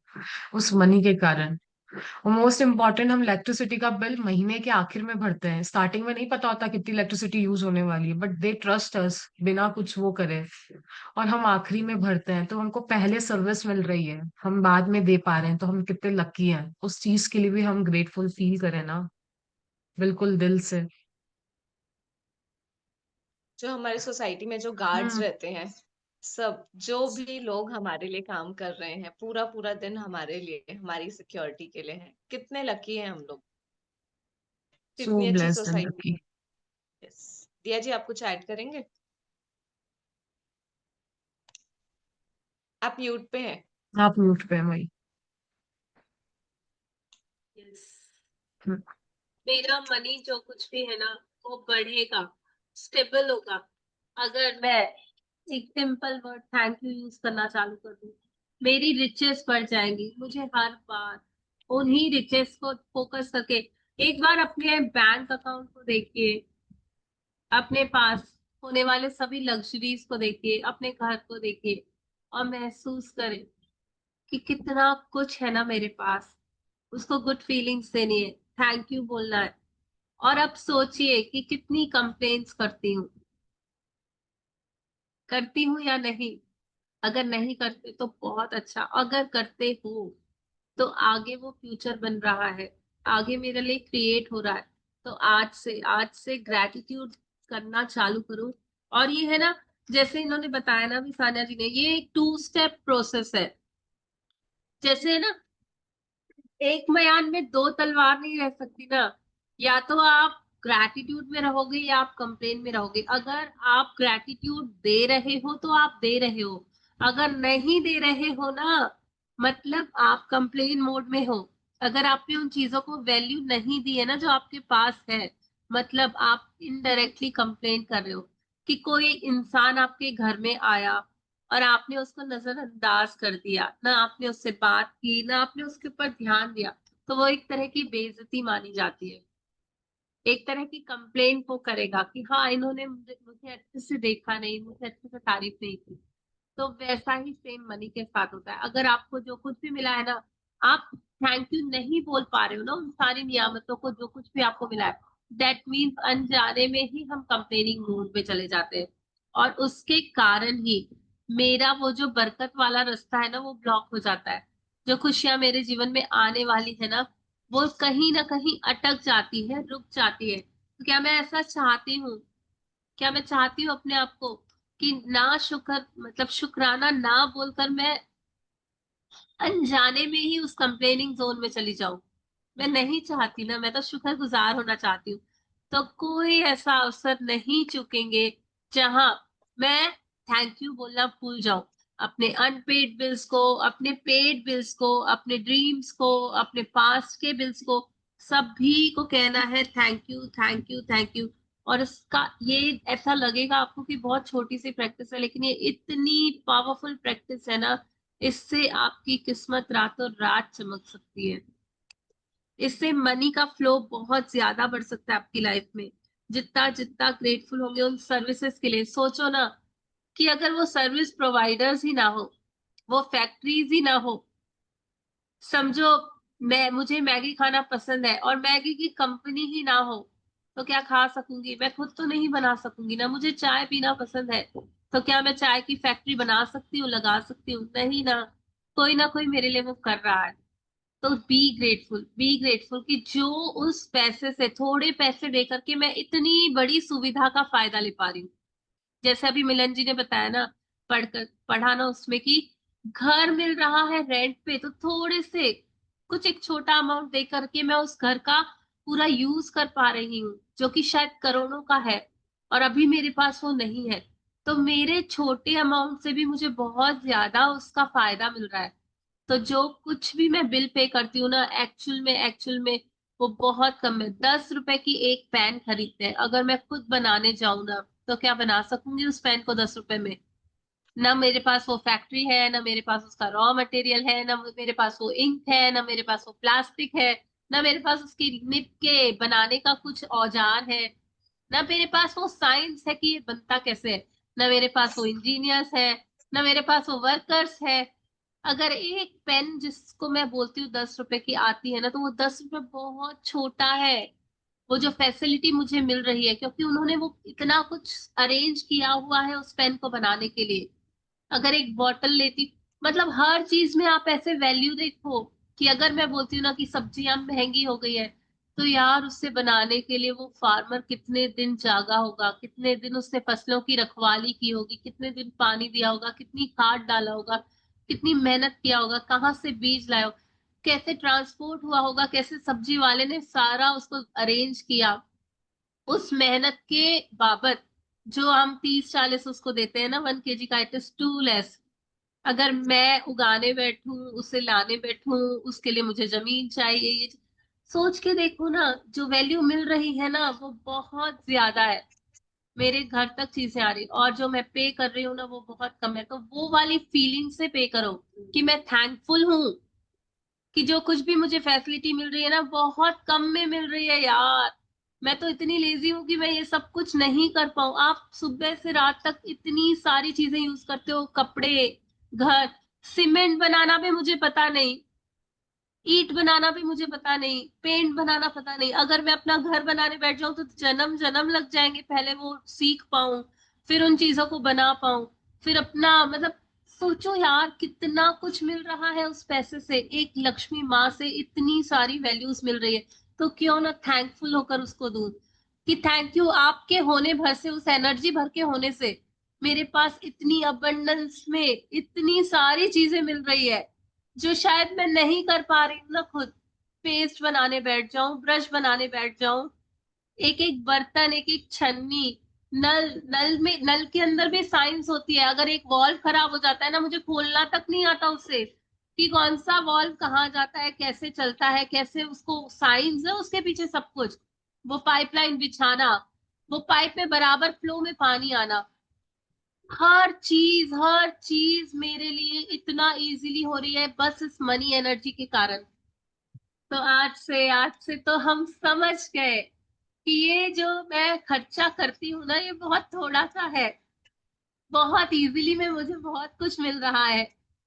उस मनी के कारण। और मोस्ट इम्पॉर्टेंट, हम इलेक्ट्रिसिटी का बिल महीने के आखिर में भरते हैं। स्टार्टिंग में नहीं पता होता कितनी इलेक्ट्रिसिटी यूज होने वाली है, बट दे ट्रस्ट अस बिना कुछ वो करे, और हम आखिरी में भरते हैं। तो हमको पहले सर्विस मिल रही है, हम बाद में दे पा रहे हैं, तो हम कितने लकी हैं। उस चीज के लिए भी हम ग्रेटफुल फील करें ना, बिल्कुल दिल से। जो हमारे सोसाइटी में जो गार्ड्स हम्म। रहते हैं, सब जो भी लोग हमारे लिए काम कर रहे हैं, पूरा पूरा दिन हमारे लिए, हमारी सिक्योरिटी के लिए है, कितने लकी हैं हम लोग, सो कितनी अच्छी ब्लेस्ड एंड सोसाइटी लकी। है। यस। दिया जी, आप कुछ ऐड करेंगे? आप म्यूट पे हैं। आप म्यूट पे हैं भाई। यस, हम्म। मेरा मनी जो कुछ भी है ना वो बढ़ेगा, स्टेबल होगा, अगर मैं एक simple word thank you use करना चालू कर दूं। मेरी रिचेस बढ़ जाएंगी। मुझे हर बार उन्हीं रिचेस को फोकस करके, एक बार अपने बैंक अकाउंट को देखिए, अपने पास होने वाले सभी लग्जरीज को देखिए, अपने घर को देखिए, और महसूस करें कि कितना कुछ है ना मेरे पास। उसको गुड फीलिंग्स देनी है, थैंक यू बोलना है। और अब सोचिए कि कितनी कंप्लेन्स करती हूँ या नहीं। अगर नहीं करते तो बहुत अच्छा, अगर करते हो तो आगे वो फ्यूचर बन रहा है, आगे मेरे लिए क्रिएट हो रहा है। तो आज से ग्रेटिट्यूड करना चालू करो। और ये है ना, जैसे इन्होंने बताया ना भी, सानिया जी ने, ये एक 2 स्टेप प्रोसेस है। जैसे है ना, एक म्यान में 2 तलवार नहीं रह सकती ना। या तो आप ग्रैटिट्यूड में रहोगे या आप कंप्लेन में रहोगे। अगर आप ग्रैटिट्यूड दे रहे हो तो आप दे रहे हो, अगर नहीं दे रहे हो ना, मतलब आप कंप्लेन मोड में हो। अगर आपने उन चीजों को वैल्यू नहीं दी है ना जो आपके पास है, मतलब आप इनडायरेक्टली कंप्लेन कर रहे हो। कि कोई इंसान आपके घर में आया और आपने उसको नजरअंदाज कर दिया, ना आपने उससे बात की, ना आपने उसके ऊपर ध्यान दिया, तो वो एक तरह की बेइज्जती मानी जाती है। एक तरह की कंप्लेंट वो करेगा कि हाँ, इन्होंने मुझे अच्छे से देखा नहीं, मुझे अच्छे से तारीफ नहीं की। तो वैसा ही सेम मनी के साथ होता है। अगर आपको जो कुछ भी मिला है ना, आप थैंक यू नहीं बोल पा रहे हो ना उन सारी नियामतों को, जो कुछ भी आपको मिला है, दैट मीन्स अनजाने में ही हम कंप्लेनिंग मूड में चले जाते हैं। और उसके कारण ही मेरा वो जो बरकत वाला रास्ता है ना, वो ब्लॉक हो जाता है। जो खुशियां मेरे जीवन में आने वाली है ना, वो कहीं ना कहीं अटक जाती है, रुक जाती है। तो क्या मैं ऐसा चाहती हूँ? क्या मैं चाहती हूँ अपने आप को कि ना शुक्र मतलब शुक्राना ना बोलकर मैं अनजाने में ही उस कंप्लेनिंग जोन में चली जाऊं? मैं नहीं चाहती ना, मैं तो शुक्रगुजार होना चाहती हूँ। तो कोई ऐसा अवसर नहीं चूकेंगे जहां मैं थैंक यू बोलना भूल जाऊं। अपने अनपेड बिल्स को, अपने पेड बिल्स को, अपने ड्रीम्स को, अपने पास्ट के बिल्स को, सभी को कहना है thank you, thank you, thank you. और इसका ये ऐसा लगेगा आपको कि बहुत छोटी सी प्रैक्टिस है, लेकिन ये इतनी पावरफुल प्रैक्टिस है ना, इससे आपकी किस्मत रातों रात चमक सकती है। इससे मनी का फ्लो बहुत ज्यादा बढ़ सकता है आपकी लाइफ में। जितना जितना ग्रेटफुल होंगे उन सर्विसेज के लिए। सोचो ना कि अगर वो सर्विस प्रोवाइडर्स ही ना हो, वो फैक्ट्रीज ही ना हो, समझो मैं मुझे मैगी खाना पसंद है और मैगी की कंपनी ही ना हो, तो क्या खा सकूंगी? मैं खुद तो नहीं बना सकूंगी ना। मुझे चाय पीना पसंद है, तो क्या मैं चाय की फैक्ट्री बना सकती हूँ, लगा सकती हूँ? नहीं ना कोई मेरे लिए वो कर रहा है। तो बी ग्रेटफुल कि जो उस पैसे से, थोड़े पैसे देकर के मैं इतनी बड़ी सुविधा का फायदा ले पा रही हूँ। जैसे अभी मिलन जी ने बताया ना, पढ़ा ना उसमें कि घर मिल रहा है रेंट पे, तो थोड़े से कुछ एक छोटा अमाउंट दे करके मैं उस घर का पूरा यूज कर पा रही हूँ, जो कि शायद करोड़ों का है और अभी मेरे पास वो नहीं है। तो मेरे छोटे अमाउंट से भी मुझे बहुत ज्यादा उसका फायदा मिल रहा है। तो जो कुछ भी मैं बिल पे करती हूँ ना, एक्चुअल में वो बहुत कम है। 10 रुपए की एक पेन खरीदते हैं, अगर मैं खुद बनाने जाऊं ना, तो क्या बना सकूंगी उस पेन को 10 रुपए में? ना मेरे पास वो फैक्ट्री है, ना मेरे पास उसका रॉ मटेरियल है, ना मेरे पास वो इंक है, ना मेरे पास वो प्लास्टिक है, ना मेरे पास उसकी निप के बनाने का कुछ औजार है, ना मेरे पास वो साइंस है कि ये बनता कैसे है, ना मेरे पास वो इंजीनियर्स है, ना मेरे पास वो वर्कर्स है। अगर एक पेन जिसको मैं बोलती हूँ 10 रुपए की आती है ना, तो वो 10 रुपए बहुत छोटा है। वो जो फैसिलिटी मुझे मिल रही है, क्योंकि उन्होंने वो इतना कुछ अरेंज किया हुआ है उस पेन को बनाने के लिए। अगर एक बॉटल लेती, मतलब हर चीज में आप ऐसे वैल्यू देखो कि अगर मैं बोलती हूँ ना कि सब्जियां महंगी हो गई है, तो यार उससे बनाने के लिए वो फार्मर कितने दिन जागा होगा, कितने दिन उसने फसलों की रखवाली की होगी, कितने दिन पानी दिया होगा, कितनी खाद डाला होगा, कितनी मेहनत किया होगा, कहाँ से बीज लाया होगा, कैसे ट्रांसपोर्ट हुआ होगा, कैसे सब्जी वाले ने सारा उसको अरेंज किया। उस मेहनत के बाबत जो हम 30-40 उसको देते हैं ना 1 kg का, इट इज टू लेस। अगर मैं उगाने बैठूं, उसे लाने बैठूं, उसके लिए मुझे जमीन चाहिए, ये सोच के देखो ना, जो वैल्यू मिल रही है ना, वो बहुत ज्यादा है। मेरे घर तक चीजें आ रही, और जो मैं पे कर रही हूँ ना, वो बहुत कम है। तो वो वाली फीलिंग से पे करो कि मैं थैंकफुल हूँ कि जो कुछ भी मुझे फैसिलिटी मिल रही है ना, बहुत कम में मिल रही है यार। मैं तो इतनी लेजी हूँ कि मैं ये सब कुछ नहीं कर पाऊँ। आप सुबह से रात तक इतनी सारी चीजें यूज करते हो, कपड़े, घर, सीमेंट बनाना भी मुझे पता नहीं, ईंट बनाना भी मुझे पता नहीं, पेंट बनाना पता नहीं। अगर मैं अपना घर बनाने बैठ जाऊं तो जन्म जन्म लग जाएंगे, पहले वो सीख पाऊं, फिर उन चीजों को बना पाऊं, फिर अपना मतलब। सोचो यार कितना कुछ मिल रहा है उस पैसे से, एक लक्ष्मी माँ से इतनी सारी वैल्यूज मिल रही है। तो क्यों ना थैंकफुल होकर उसको दूं कि थैंक यू, आपके होने भर से, उस एनर्जी भर के होने से मेरे पास इतनी अबंडेंस में इतनी सारी चीजें मिल रही है, जो शायद मैं नहीं कर पा रही हूँ ना खुद। पेस्ट बनाने बैठ जाऊं, ब्रश बनाने बैठ जाऊं, एक एक बर्तन, एक एक छन्नी, नल, नल के अंदर भी साइंस होती है। अगर एक वॉल्व खराब हो जाता है ना, मुझे खोलना तक नहीं आता उसे कि कौन सा वॉल्व कहाँ जाता है, कैसे चलता है, कैसे उसको, साइंस है उसके पीछे सब कुछ। वो पाइपलाइन बिछाना, वो पाइप में बराबर फ्लो में पानी आना, हर चीज मेरे लिए इतना इजीली हो रही है बस इस मनी एनर्जी के कारण। तो आज से तो हम समझ गए कि ये जो मैं खर्चा करती हूँ ना, ये बहुत थोड़ा सा है, बहुत इजीली में मुझे बहुत कुछ मिल रहा है।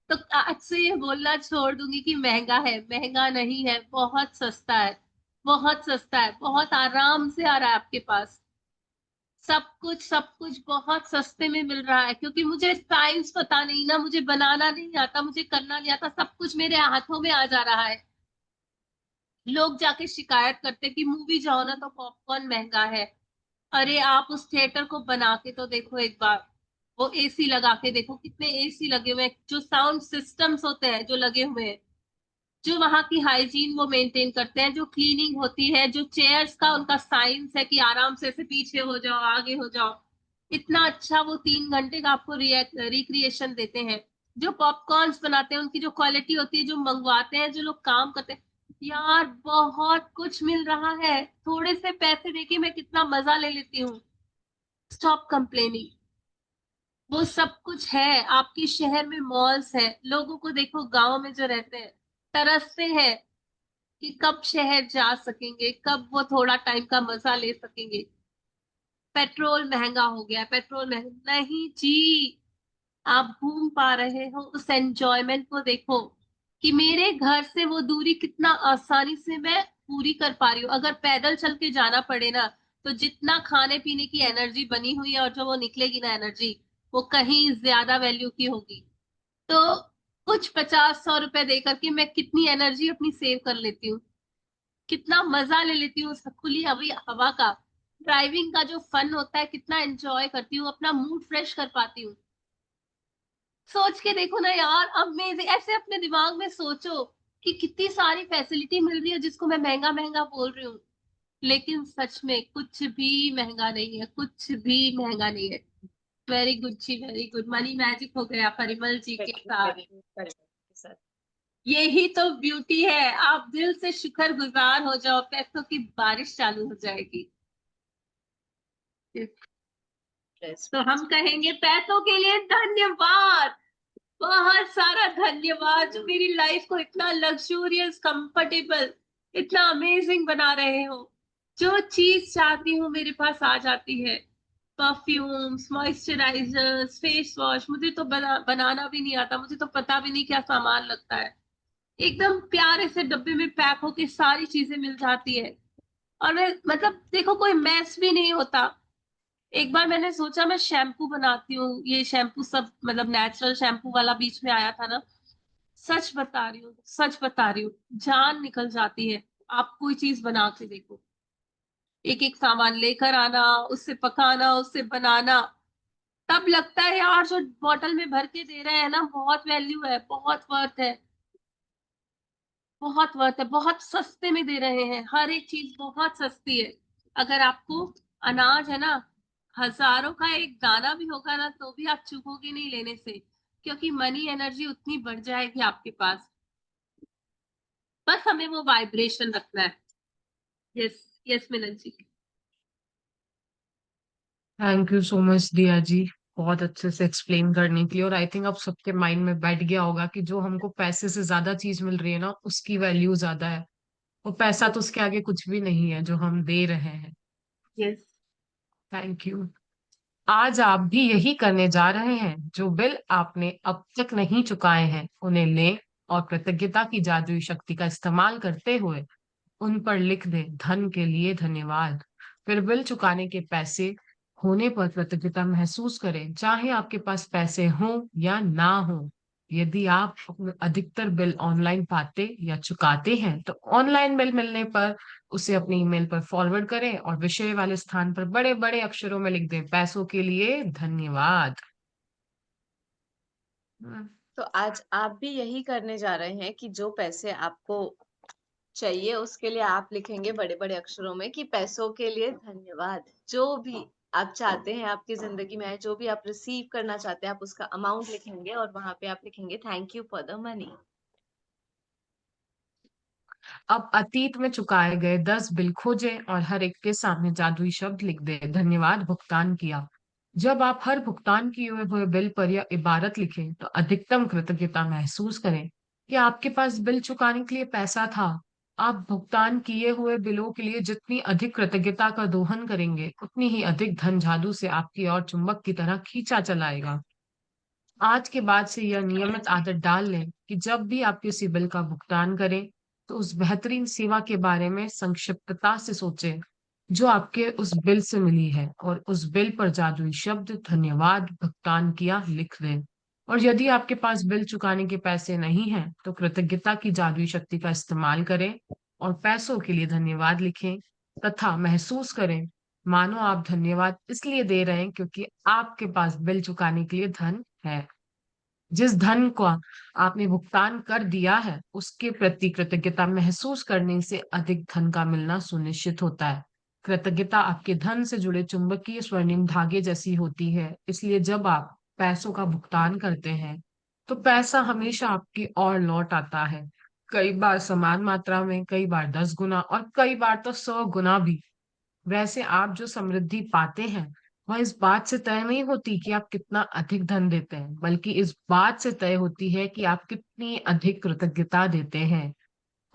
तो आज से ये बोलना छोड़ दूंगी कि महंगा है, महंगा नहीं है, बहुत सस्ता है, बहुत सस्ता है, बहुत आराम से आ रहा है आपके पास। सब कुछ बहुत सस्ते में मिल रहा है, क्योंकि मुझे साइंस पता नहीं ना, मुझे बनाना नहीं आता, मुझे करना नहीं आता, सब कुछ मेरे हाथों में आ जा रहा है। लोग जाके शिकायत करते कि मूवी जाओ ना तो पॉपकॉर्न महंगा है। अरे आप उस थिएटर को बना के तो देखो एक बार, वो एसी लगा के देखो, कितने एसी लगे हुए हैं, जो साउंड सिस्टम्स होते हैं जो लगे हुए हैं, जो वहां की हाइजीन वो मेंटेन करते हैं, जो क्लीनिंग होती है, जो चेयर्स का उनका साइंस है कि आराम से पीछे हो जाओ, आगे हो जाओ, इतना अच्छा वो 3 घंटे का आपको रिक्रिएशन देते हैं। जो पॉपकॉर्न्स बनाते हैं उनकी जो क्वालिटी होती है, जो मंगवाते हैं, जो लोग काम करते हैं, यार बहुत कुछ मिल रहा है। थोड़े से पैसे देके मैं कितना मजा ले लेती हूँ। स्टॉप कंप्लेनिंग, वो सब कुछ है। आपके शहर में मॉल्स है, लोगों को देखो गांव में जो रहते हैं तरसते हैं कि कब शहर जा सकेंगे, कब वो थोड़ा टाइम का मजा ले सकेंगे। पेट्रोल महंगा हो गया, पेट्रोल महंगा नहीं जी, आप घूम पा रहे हो, उस एंजॉयमेंट को देखो कि मेरे घर से वो दूरी कितना आसानी से मैं पूरी कर पा रही हूँ। अगर पैदल चल के जाना पड़े ना, तो जितना खाने पीने की एनर्जी बनी हुई है और जो वो निकलेगी ना एनर्जी, वो कहीं ज्यादा वैल्यू की होगी। तो कुछ 50-100 रुपए दे करके मैं कितनी एनर्जी अपनी सेव कर लेती हूँ, कितना मजा ले लेती हूँ उस खुली हवी हवा का, ड्राइविंग का जो फन होता है कितना एंजॉय करती हूँ, अपना मूड फ्रेश कर पाती हूँ। सोच के देखो ना यार, अब मैं ऐसे अपने दिमाग में सोचो कि कितनी सारी फैसिलिटी मिल रही है जिसको मैं महंगा महंगा बोल रही हूँ, लेकिन सच में कुछ भी महंगा नहीं है, कुछ भी महंगा नहीं है। वेरी गुड जी, वेरी गुड, मनी मैजिक हो गया परिमल जी के साथ। यही तो ब्यूटी है, आप दिल से शुक्रगुजार हो जाओ, पैसों की बारिश चालू हो जाएगी। तो हम कहेंगे पैसों के लिए धन्यवाद, बहुत सारा धन्यवाद, जो मेरी लाइफ को इतना लग्जूरियस, कंफर्टेबल, इतना अमेजिंग बना रहे हो। जो चीज चाहती हूँ मेरे पास आ जाती है। परफ्यूम्स, मॉइस्चराइजर्स, फेस वॉश, मुझे तो बनाना भी नहीं आता, मुझे तो पता भी नहीं क्या सामान लगता है। एकदम प्यारे से डब्बे में पैक होके सारी चीजें मिल जाती है। और मैं मतलब देखो कोई मैस भी नहीं होता। एक बार मैंने सोचा मैं शैम्पू बनाती हूँ, ये शैम्पू सब मतलब नेचुरल शैम्पू वाला बीच में आया था ना, सच बता रही हूँ, सच बता रही हूँ, जान निकल जाती है। आप कोई चीज बना के देखो, एक एक सामान लेकर आना, उससे पकाना, उससे बनाना, तब लगता है यार जो बॉटल में भर के दे रहे हैं ना, बहुत वैल्यू है, बहुत वर्थ है, बहुत वर्थ है, बहुत सस्ते में दे रहे हैं, हर एक चीज बहुत सस्ती है। अगर आपको अनाज है ना, हजारों का एक दाना भी होगा ना, तो भी आप चूकोगे नहीं लेने से, क्योंकि मनी एनर्जी उतनी बढ़ जाएगी आपके पास। बस हमें वो वाइब्रेशन रखना है। Yes, yes Milan ji. Thank you so much Diya ji, बहुत अच्छे से एक्सप्लेन करने के लिए। और आई थिंक अब सबके माइंड में बैठ गया होगा कि जो हमको पैसे से ज्यादा चीज मिल रही है ना, उसकी वैल्यू ज्यादा है। वो पैसा तो उसके आगे कुछ भी नहीं है जो हम दे रहे हैं। यस। Thank you. आज आप भी यही करने जा रहे हैं। जो बिल आपने अब तक नहीं चुकाए हैं उन्हें लें और कृतज्ञता की जादुई शक्ति का इस्तेमाल करते हुए उन पर लिख दें, धन के लिए धन्यवाद। फिर बिल चुकाने के पैसे होने पर कृतज्ञता महसूस करें, चाहे आपके पास पैसे हों या ना हो। यदि आप अपने अधिकतर बिल ऑनलाइन पाते या चुकाते हैं, तो ऑनलाइन बिल मिलने पर उसे अपने ईमेल पर फॉरवर्ड करें और विषय वाले स्थान पर बड़े बड़े अक्षरों में लिख दें, पैसों के लिए धन्यवाद। तो आज आप भी यही करने जा रहे हैं कि जो पैसे आपको चाहिए उसके लिए आप लिखेंगे बड़े बड़े अक्षरों में कि पैसों के लिए धन्यवाद। जो भी आप चाहते हैं आपकी जिंदगी में, जो भी आप रिसीव करना चाहते हैं, आप उसका अमाउंट लिखेंगे और वहां पे आप लिखेंगे thank you for the money. अब अतीत में चुकाए गए 10 बिल खोजें और हर एक के सामने जादुई शब्द लिख दें, धन्यवाद भुगतान किया। जब आप हर भुगतान किए हुए बिल पर यह इबारत लिखें तो अधिकतम कृतज्ञता महसूस करें कि आपके पास बिल चुकाने के लिए पैसा था। आप भुगतान किए हुए बिलों के लिए जितनी अधिक कृतज्ञता का दोहन करेंगे, उतनी ही अधिक धन जादू से आपकी ओर चुंबक की तरह खींचा चलाएगा। आज के बाद से यह नियमित आदत डाल लें कि जब भी आप किसी बिल का भुगतान करें, तो उस बेहतरीन सेवा के बारे में संक्षिप्तता से सोचें, जो आपके उस बिल से मिली है, और उस बिल पर जादुई शब्द धन्यवाद भुगतान किया लिख दें। और यदि आपके पास बिल चुकाने के पैसे नहीं हैं, तो कृतज्ञता की जादुई शक्ति का इस्तेमाल करें और पैसों के लिए धन्यवाद लिखें तथा महसूस करें मानो आप धन्यवाद इसलिए दे रहे हैं क्योंकि आपके पास बिल चुकाने के लिए धन है। जिस धन को आपने भुगतान कर दिया है, उसके प्रति कृतज्ञता महसूस करने से अधिक धन का मिलना सुनिश्चित होता है। कृतज्ञता आपके धन से जुड़े चुंबकीय स्वर्णिम धागे जैसी होती है, इसलिए जब आप पैसों का भुगतान करते हैं, तो पैसा हमेशा आपकी ओर लौट आता है। कई बार समान मात्रा में, कई बार 10 गुना और कई बार तो 100 गुना भी। वैसे आप जो समृद्धि पाते हैं, वह इस बात से तय नहीं होती कि आप कितना अधिक धन देते हैं, बल्कि इस बात से तय होती है कि आप कितनी अधिक कृतज्ञता देते हैं।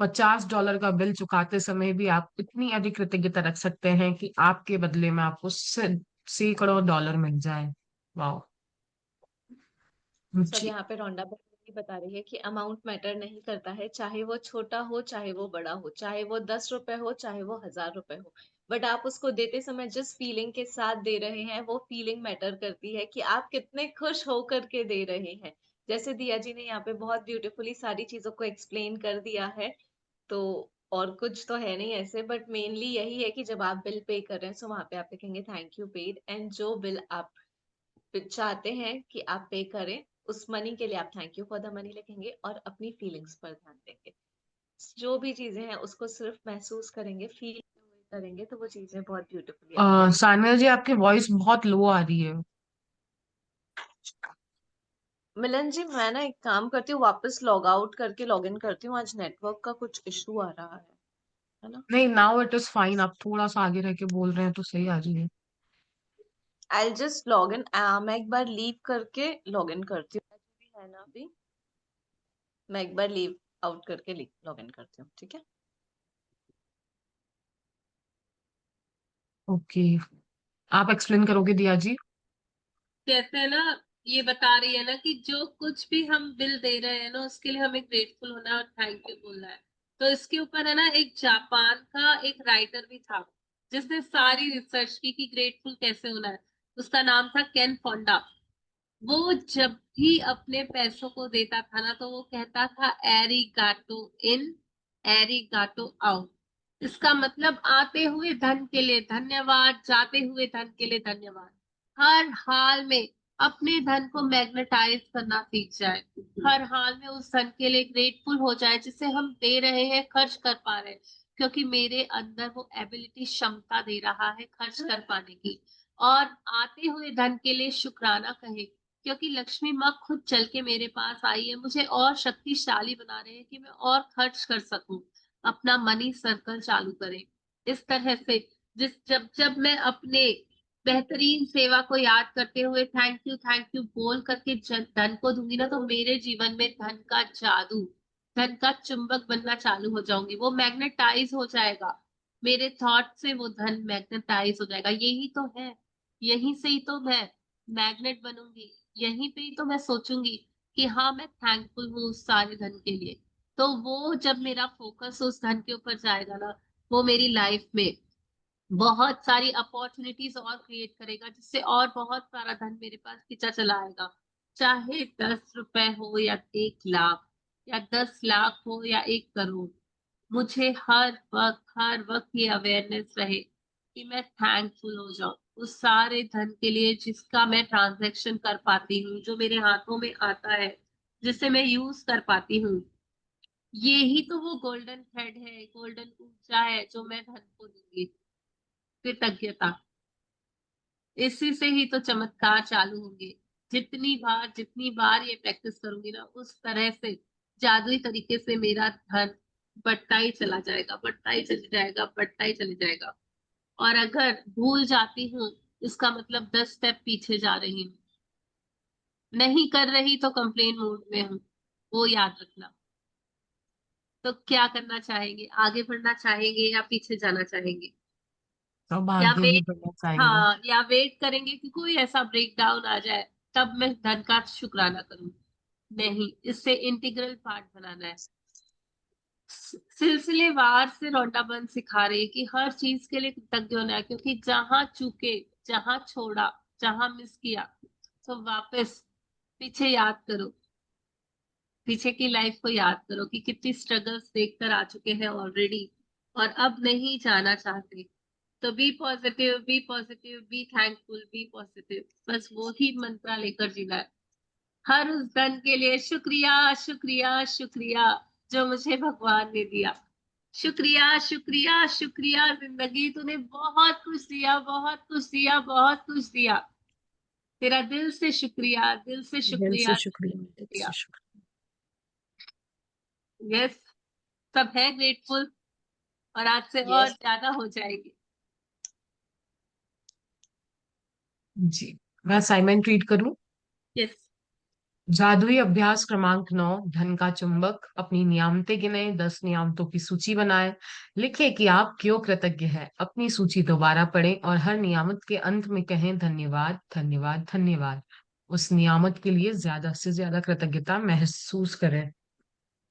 $50 का बिल चुकाते समय भी आप इतनी अधिक कृतज्ञता रख सकते हैं कि आपके बदले में आपको सैकड़ों डॉलर मिल जाए। वाह। सब जी। यहाँ पे रौंडा बहन बता रही है कि अमाउंट मैटर नहीं करता है, चाहे वो छोटा हो चाहे वो बड़ा हो, चाहे वो 10 रुपए हो चाहे वो 1000 रुपए हो, बट आप उसको देते समय जिस फीलिंग के साथ दे रहे हैं वो फीलिंग मैटर करती है कि आप कितने खुश होकर के दे रहे हैं। जैसे दिया जी ने यहाँ पे बहुत ब्यूटीफुली सारी चीजों को एक्सप्लेन कर दिया है। तो और कुछ तो है नहीं ऐसे, बट मेनली यही है कि जब आप बिल पे कर रहे हैं तो वहां पे आप लिखेंगे थैंक यू पेड, एंड जो बिल आप चाहते हैं कि आप पे करें, उस मनी के लिए आप thank you for the money लिखेंगे और अपनी फीलिंग्स पर ध्यान देंगे। जो भी चीजें हैं उसको सिर्फ महसूस करेंगे, फील करेंगे, तो वो चीजें बहुत ब्यूटीफुली आपके लिए हो सानिया जी, जाएंगी। आपकी वॉइस बहुत लो आ रही है। मिलन जी, मैं ना एक काम करती हूँ, वापस लॉग आउट करके लॉग इन करती हूँ, आज नेटवर्क का कुछ इशू आ रहा है ना। नहीं, नाउ इट इज फाइन। आप थोड़ा सा आगे रह के बोल रहे हैं तो सही आ रही है। आई जस्ट लॉग इन, मैं एक बार लीव करके लॉग इन करती हूँ, जो भी है ना अभी, मैं एक बार लीव आउट करके लॉग इन करती हूँ, ठीक है। ओके, आप एक्सप्लेन करोगे दिया जी? कहते हैं ना, ये बता रही है ना कि जो कुछ भी हम बिल दे रहे हैं ना, उसके लिए हमें ग्रेटफुल होना है और थैंक यू बोलना है। तो इसके ऊपर है ना, एक जापान का एक राइटर भी था जिसने सारी रिसर्च की कि ग्रेटफुल कैसे होना है। उसका नाम था केन फोंडा। वो जब भी अपने पैसों को देता था ना, तो वो कहता था एरिगाटो इन, एरिगाटो आउट। इसका मतलब आते हुए धन के लिए धन्यवाद, जाते हुए धन के लिए धन्यवाद। हर हाल में अपने धन को मैग्नेटाइज करना सीख जाए, हर हाल में उस धन के लिए ग्रेटफुल हो जाए जिसे हम दे रहे हैं, खर्च कर पा रहे हैं, क्योंकि मेरे अंदर वो एबिलिटी, क्षमता दे रहा है खर्च कर पाने की। और आते हुए धन के लिए शुक्राना कहे, क्योंकि लक्ष्मी माँ खुद चल के मेरे पास आई है, मुझे और शक्तिशाली बना रहे हैं कि मैं और खर्च कर सकूं, अपना मनी सर्कल चालू करें। इस तरह से जिस जब जब मैं अपने बेहतरीन सेवा को याद करते हुए थैंक यू बोल करके धन को दूंगी ना, तो मेरे जीवन में धन का जादू, धन का चुंबक बनना चालू हो जाऊंगी। वो मैग्नेटाइज हो जाएगा, मेरे थॉट से वो धन मैग्नेटाइज हो जाएगा। यही तो है, यहीं से ही तो मैं मैग्नेट बनूंगी, यहीं पे ही तो मैं सोचूंगी कि हाँ, मैं थैंकफुल हूँ उस सारे धन के लिए। तो वो जब मेरा फोकस उस धन के ऊपर जाएगा ना, वो मेरी लाइफ में बहुत सारी अपॉर्चुनिटीज और क्रिएट करेगा, जिससे और बहुत सारा धन मेरे पास खींचा चला आएगा। चाहे 10 रुपए हो या 1 लाख, या 10 लाख हो या 1 करोड़, मुझे हर वक्त ये अवेयरनेस रहे कि मैं थैंकफुल हो जाऊं उस सारे धन के लिए जिसका मैं ट्रांजैक्शन कर पाती हूँ, जो मेरे हाथों में आता है, जिसे मैं यूज कर पाती हूँ। ये ही तो वो गोल्डन थ्रेड है, गोल्डन ऊर्जा है जो मैं धन को दूंगी, कृतज्ञता। इसी से ही तो चमत्कार चालू होंगे। जितनी बार ये प्रैक्टिस करूंगी ना, उस तरह से जादुई तरीके से मेरा धन बढ़ता ही चला जाएगा, बढ़ता ही चला जाएगा, बढ़ता ही चला जाएगा। और अगर भूल जाती हूँ, इसका मतलब 10 स्टेप पीछे जा रही हूँ। नहीं कर रही तो कंप्लेन मोड में हूँ, वो याद रखना। तो क्या करना चाहेंगे, आगे बढ़ना चाहेंगे या पीछे जाना चाहेंगे? सब या आगे ही वेट, बढ़ना चाहेंगे। हाँ, या वेट करेंगे कि कोई ऐसा ब्रेक डाउन आ जाए तब मैं धन का शुक्राना करूं? नहीं, इससे इंटीग्रल पार्ट बनाना है। सिलसिलेवार से रौंदापन सिखा रही है कि हर चीज के लिए कृतज्ञ होना है, क्योंकि जहां चूके, जहां छोड़ा, जहां मिस किया, तो वापस पीछे याद करो, पीछे की लाइफ को याद करो कि कितनी स्ट्रगल्स देखकर आ चुके हैं ऑलरेडी, और अब नहीं जाना चाहते। तो be positive, be positive, be thankful, be positive, बस वो ही मंत्र लेकर जीना है। हर उस धन के लिए शुक्रिया, शुक्रिया, शुक्रिया जो मुझे भगवान ने दिया। शुक्रिया, शुक्रिया, शुक्रिया जिंदगी, तूने बहुत कुछ दिया, बहुत कुछ दिया, बहुत कुछ दिया। तेरा दिल से शुक्रिया, दिल से दिल से शुक्रिया, शुक्रिया, दिल से शुक्रिया। शुक्रिया। यस, सब है ग्रेटफुल, और आज से और यस। ज्यादा हो जाएगी। जी, मैं असाइनमेंट रीड करूं। यस। जादुई अभ्यास क्रमांक 9, धन का चुंबक। अपनी नियामतें गिने, 10 नियामतों की सूची बनाए। लिखे कि आप क्यों कृतज्ञ हैं। अपनी सूची दोबारा पढ़ें और हर नियामत के अंत में कहें धन्यवाद, धन्यवाद, धन्यवाद। उस नियामत के लिए ज्यादा से ज्यादा कृतज्ञता महसूस करें।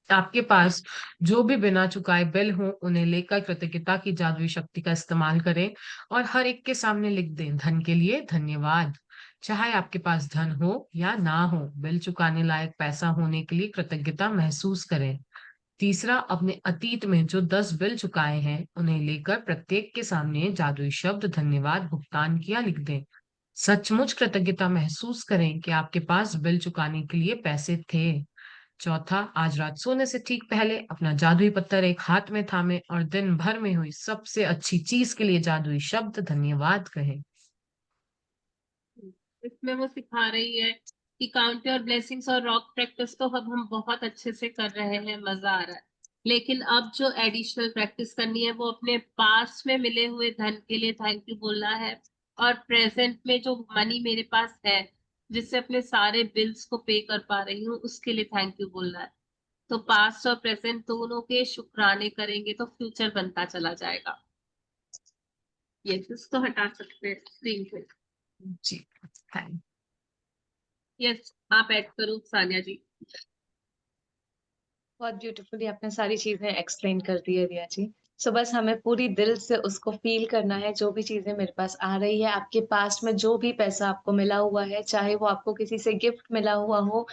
आपके पास जो भी बिना चुकाए बिल हो, उन्हें लेकर कृतज्ञता की जादुई शक्ति का इस्तेमाल करें और हर एक के सामने लिख दें, धन के लिए धन्यवाद। चाहे आपके पास धन हो या ना हो, बिल चुकाने लायक पैसा होने के लिए कृतज्ञता महसूस करें। तीसरा, अपने अतीत में जो 10 बिल चुकाए हैं, उन्हें लेकर प्रत्येक के सामने जादुई शब्द धन्यवाद भुगतान किया लिख दें। सचमुच कृतज्ञता महसूस करें कि आपके पास बिल चुकाने के लिए पैसे थे। चौथा, आज रात सोने से ठीक पहले अपना जादुई पत्थर एक हाथ में थामे और दिन भर में हुई सबसे अच्छी चीज के लिए जादुई शब्द धन्यवाद कहें। इसमें वो सिखा रही है कि काउंट योर ब्लेसिंग्स और रॉक प्रैक्टिस तो अब हम बहुत अच्छे से कर रहे हैं, मजा आ रहा है। लेकिन अब जो एडिशनल प्रैक्टिस करनी है, वो अपने पास में मिले हुए धन के लिए थैंक यू बोलना है, और प्रेजेंट में जो मनी मेरे पास है, जिससे अपने सारे बिल्स को पे कर पा रही हूँ, उसके लिए थैंक यू बोलना है। तो पास्ट और प्रेजेंट दोनों के शुक्राने करेंगे तो फ्यूचर बनता चला जाएगा। ये इसको हटा सकते हैं स्क्रीन पे। जी, थैंक। यस, आप ऐड करो सानिया जी। बहुत ब्यूटीफुली आपने सारी चीजें एक्सप्लेन कर दी है रिया जी। सो बस हमें पूरी दिल से उसको फील करना है, जो भी चीजें मेरे पास आ रही है, आपके पास्ट में जो भी पैसा आपको मिला हुआ है, चाहे वो आपको किसी से गिफ्ट मिला हुआ हो,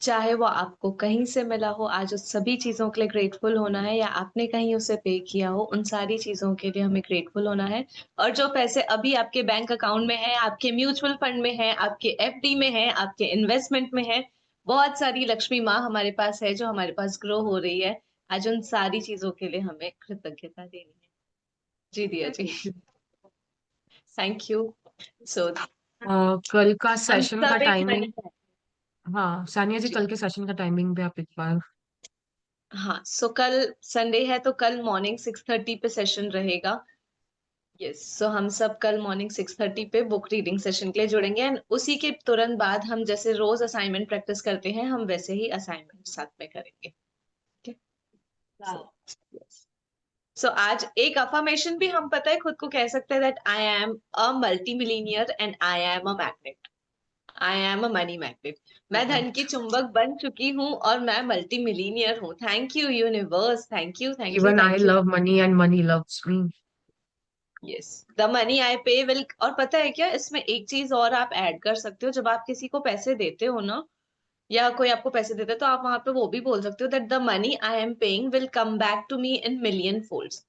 चाहे वो आपको कहीं से मिला हो, आज उस सभी चीजों के लिए ग्रेटफुल होना है, या आपने कहीं उसे पे किया हो, उन सारी चीजों के लिए हमें ग्रेटफुल होना है। और जो पैसे अभी आपके बैंक अकाउंट में है, आपके म्यूचुअल फंड में है, आपके एफडी में है, आपके इन्वेस्टमेंट में है, बहुत सारी लक्ष्मी माँ हमारे पास है जो हमारे पास ग्रो हो रही है, आज उन सारी चीजों के लिए हमें कृतज्ञता देनी है। जी दिया जी, थैंक यू। सो कल का हम सेशन का सब एक टाइमिंग। मिनट। हाँ सानिया जी, जी कल के सेशन का टाइमिंग भी आप एक बार। हाँ, सो कल संडे है तो कल मॉर्निंग 6:30 पे सेशन रहेगा। यस, सो हम सब कल मॉर्निंग 6:30 पे बुक रीडिंग सेशन के लिए जुड़ेंगे, एंड उसी के तुरंत बाद हम जैसे रोज असाइनमेंट प्रैक्टिस करते हैं, हम वैसे ही असाइनमेंट साथ में करेंगे। सो आज एक अफर्मेशन भी हम पता है खुद को कह सकते हैं, that I am a multi millionaire and I am a magnet, I am a money magnet. मैं धन की चुंबक बन चुकी हूँ और मैं मल्टी मिलीनियर हूँ। Thank you universe, thank you, thank you, even I thank you. Love money and money loves me. Yes, the money आई पे विल। और पता है क्या, इसमें एक चीज और आप ऐड कर सकते हो, जब आप किसी को पैसे देते हो ना, या कोई आपको पैसे देता है, तो आप वहां पे वो भी बोल सकते हो that the money I am paying will come back to me in million folds.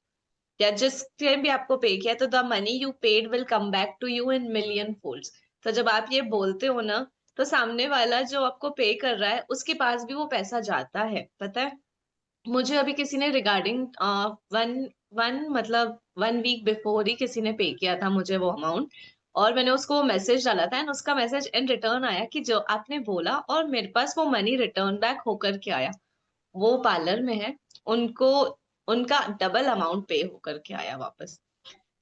या जिस टाइम भी आपको पे किया, तो the money you paid will come back to you in million folds. तो जब आप ये बोलते हो ना, तो सामने वाला जो आपको पे कर रहा है, उसके पास भी वो पैसा जाता है, पता है। मुझे अभी किसी ने रिगार्डिंग वन वन मतलब 1 वीक बिफोर ही किसी ने पे किया था मुझे वो अमाउंट, और मैंने उसको मैसेज डाला था, एंड उसका मैसेज इन रिटर्न आया कि जो आपने बोला, और मेरे पास वो मनी रिटर्न बैक होकर के आया। वो पार्लर में है, उनको उनका डबल अमाउंट पे होकर के आया वापस।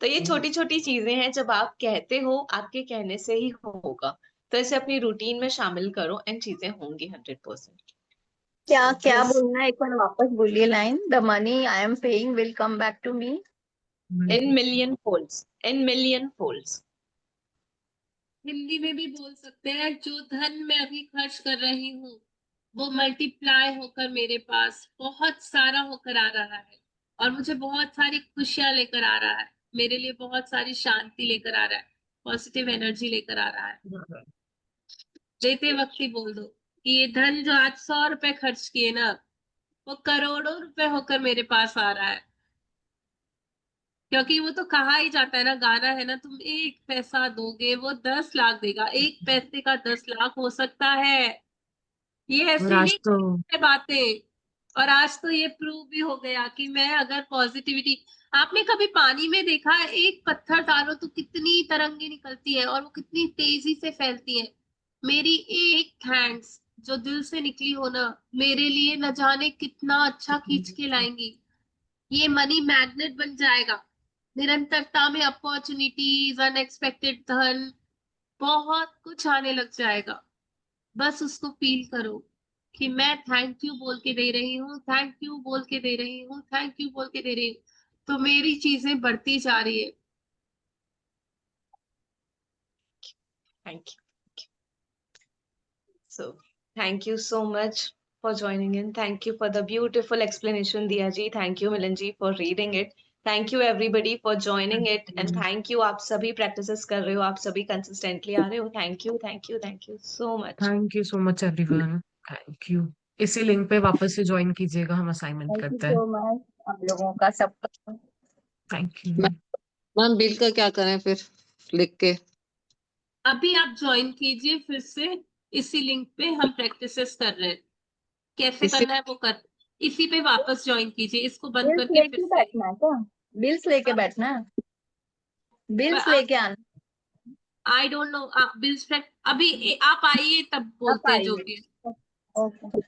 तो ये छोटी छोटी चीजें हैं, जब आप कहते हो आपके कहने से ही होगा, तो इसे अपनी रूटीन में शामिल करो एंड चीजें होंगी 100%। क्या क्या Yes. बोलना है, एक बार वापस बोलिए line. The money I am paying will come back to me in million folds, in million folds. Hindi में भी बोल सकते हैं, जो धन मैं अभी खर्च कर रही हूँ वो मल्टीप्लाई होकर मेरे पास बहुत सारा होकर आ रहा है, और मुझे बहुत सारी खुशियां लेकर आ रहा है, मेरे लिए बहुत सारी शांति लेकर आ रहा है, पॉजिटिव एनर्जी लेकर आ रहा है। देते वक्त ही बोल दो कि ये धन जो आज 100 रुपए खर्च किए ना, वो करोड़ों रुपए होकर मेरे पास आ रहा है। क्योंकि वो तो कहा ही जाता है ना, गाना है ना, तुम 1 पैसा दोगे वो 10 लाख देगा, 1 पैसे का 10 लाख हो सकता है। ये और ऐसे आज नहीं तो है बातें। और आज तो ये प्रूव भी हो गया कि मैं अगर पॉजिटिविटी, आपने कभी पानी में देखा है एक पत्थर डालो तो कितनी तरंगे निकलती है और वो कितनी तेजी से फैलती है। मेरी एक थैंक्स जो दिल से निकली हो ना, मेरे लिए न जाने कितना अच्छा खींच के लाएंगी। ये मनी मैग्नेट बन जाएगा। निरंतरता में अपॉर्चुनिटीज, अनएक्सपेक्टेड धन, बहुत कुछ आने लग जाएगा। बस उसको फील करो कि मैं थैंक यू बोल के दे रही हूँ, थैंक यू बोल के दे रही हूँ, थैंक यू बोल के दे रही हूँ, तो मेरी चीजें बढ़ती जा रही है। Thank you. So, thank you so much for joining in. Thank you for the beautiful explanation, Diya ji. Thank you, Milan ji, for reading it. Thank you everybody for joining it. And thank you, आप सभी practices कर रहे हो, आप सभी consistently आ रहे हो. Thank you, thank you, thank you so much. Thank you so much everyone, thank you. इसी लिंक पे वापस से ज्वाइन कीजिएगा, हम असाइनमेंट थैंक यू करते हैं। सो मच हम लोगों का सबका। Thank you. मैम बिल का क्या करें फिर लिख के? अभी आप ज्वाइन कीजिए फिर से, इसी लिंक पे हम प्रैक्टिसेस कर रहे हैं, कैसे इसी करना है वो कर, इसी पे वापस ज्वाइन कीजिए, इसको बंद बिल्स करके फिर लेके से। बैठना है क्या? बिल्स लेके बैठना है, बिल्स लेके आना। आई डोंट नो, आप बिल्स अभी आप आइए तब आप बोलते हैं जो आइए। भी है। ओके।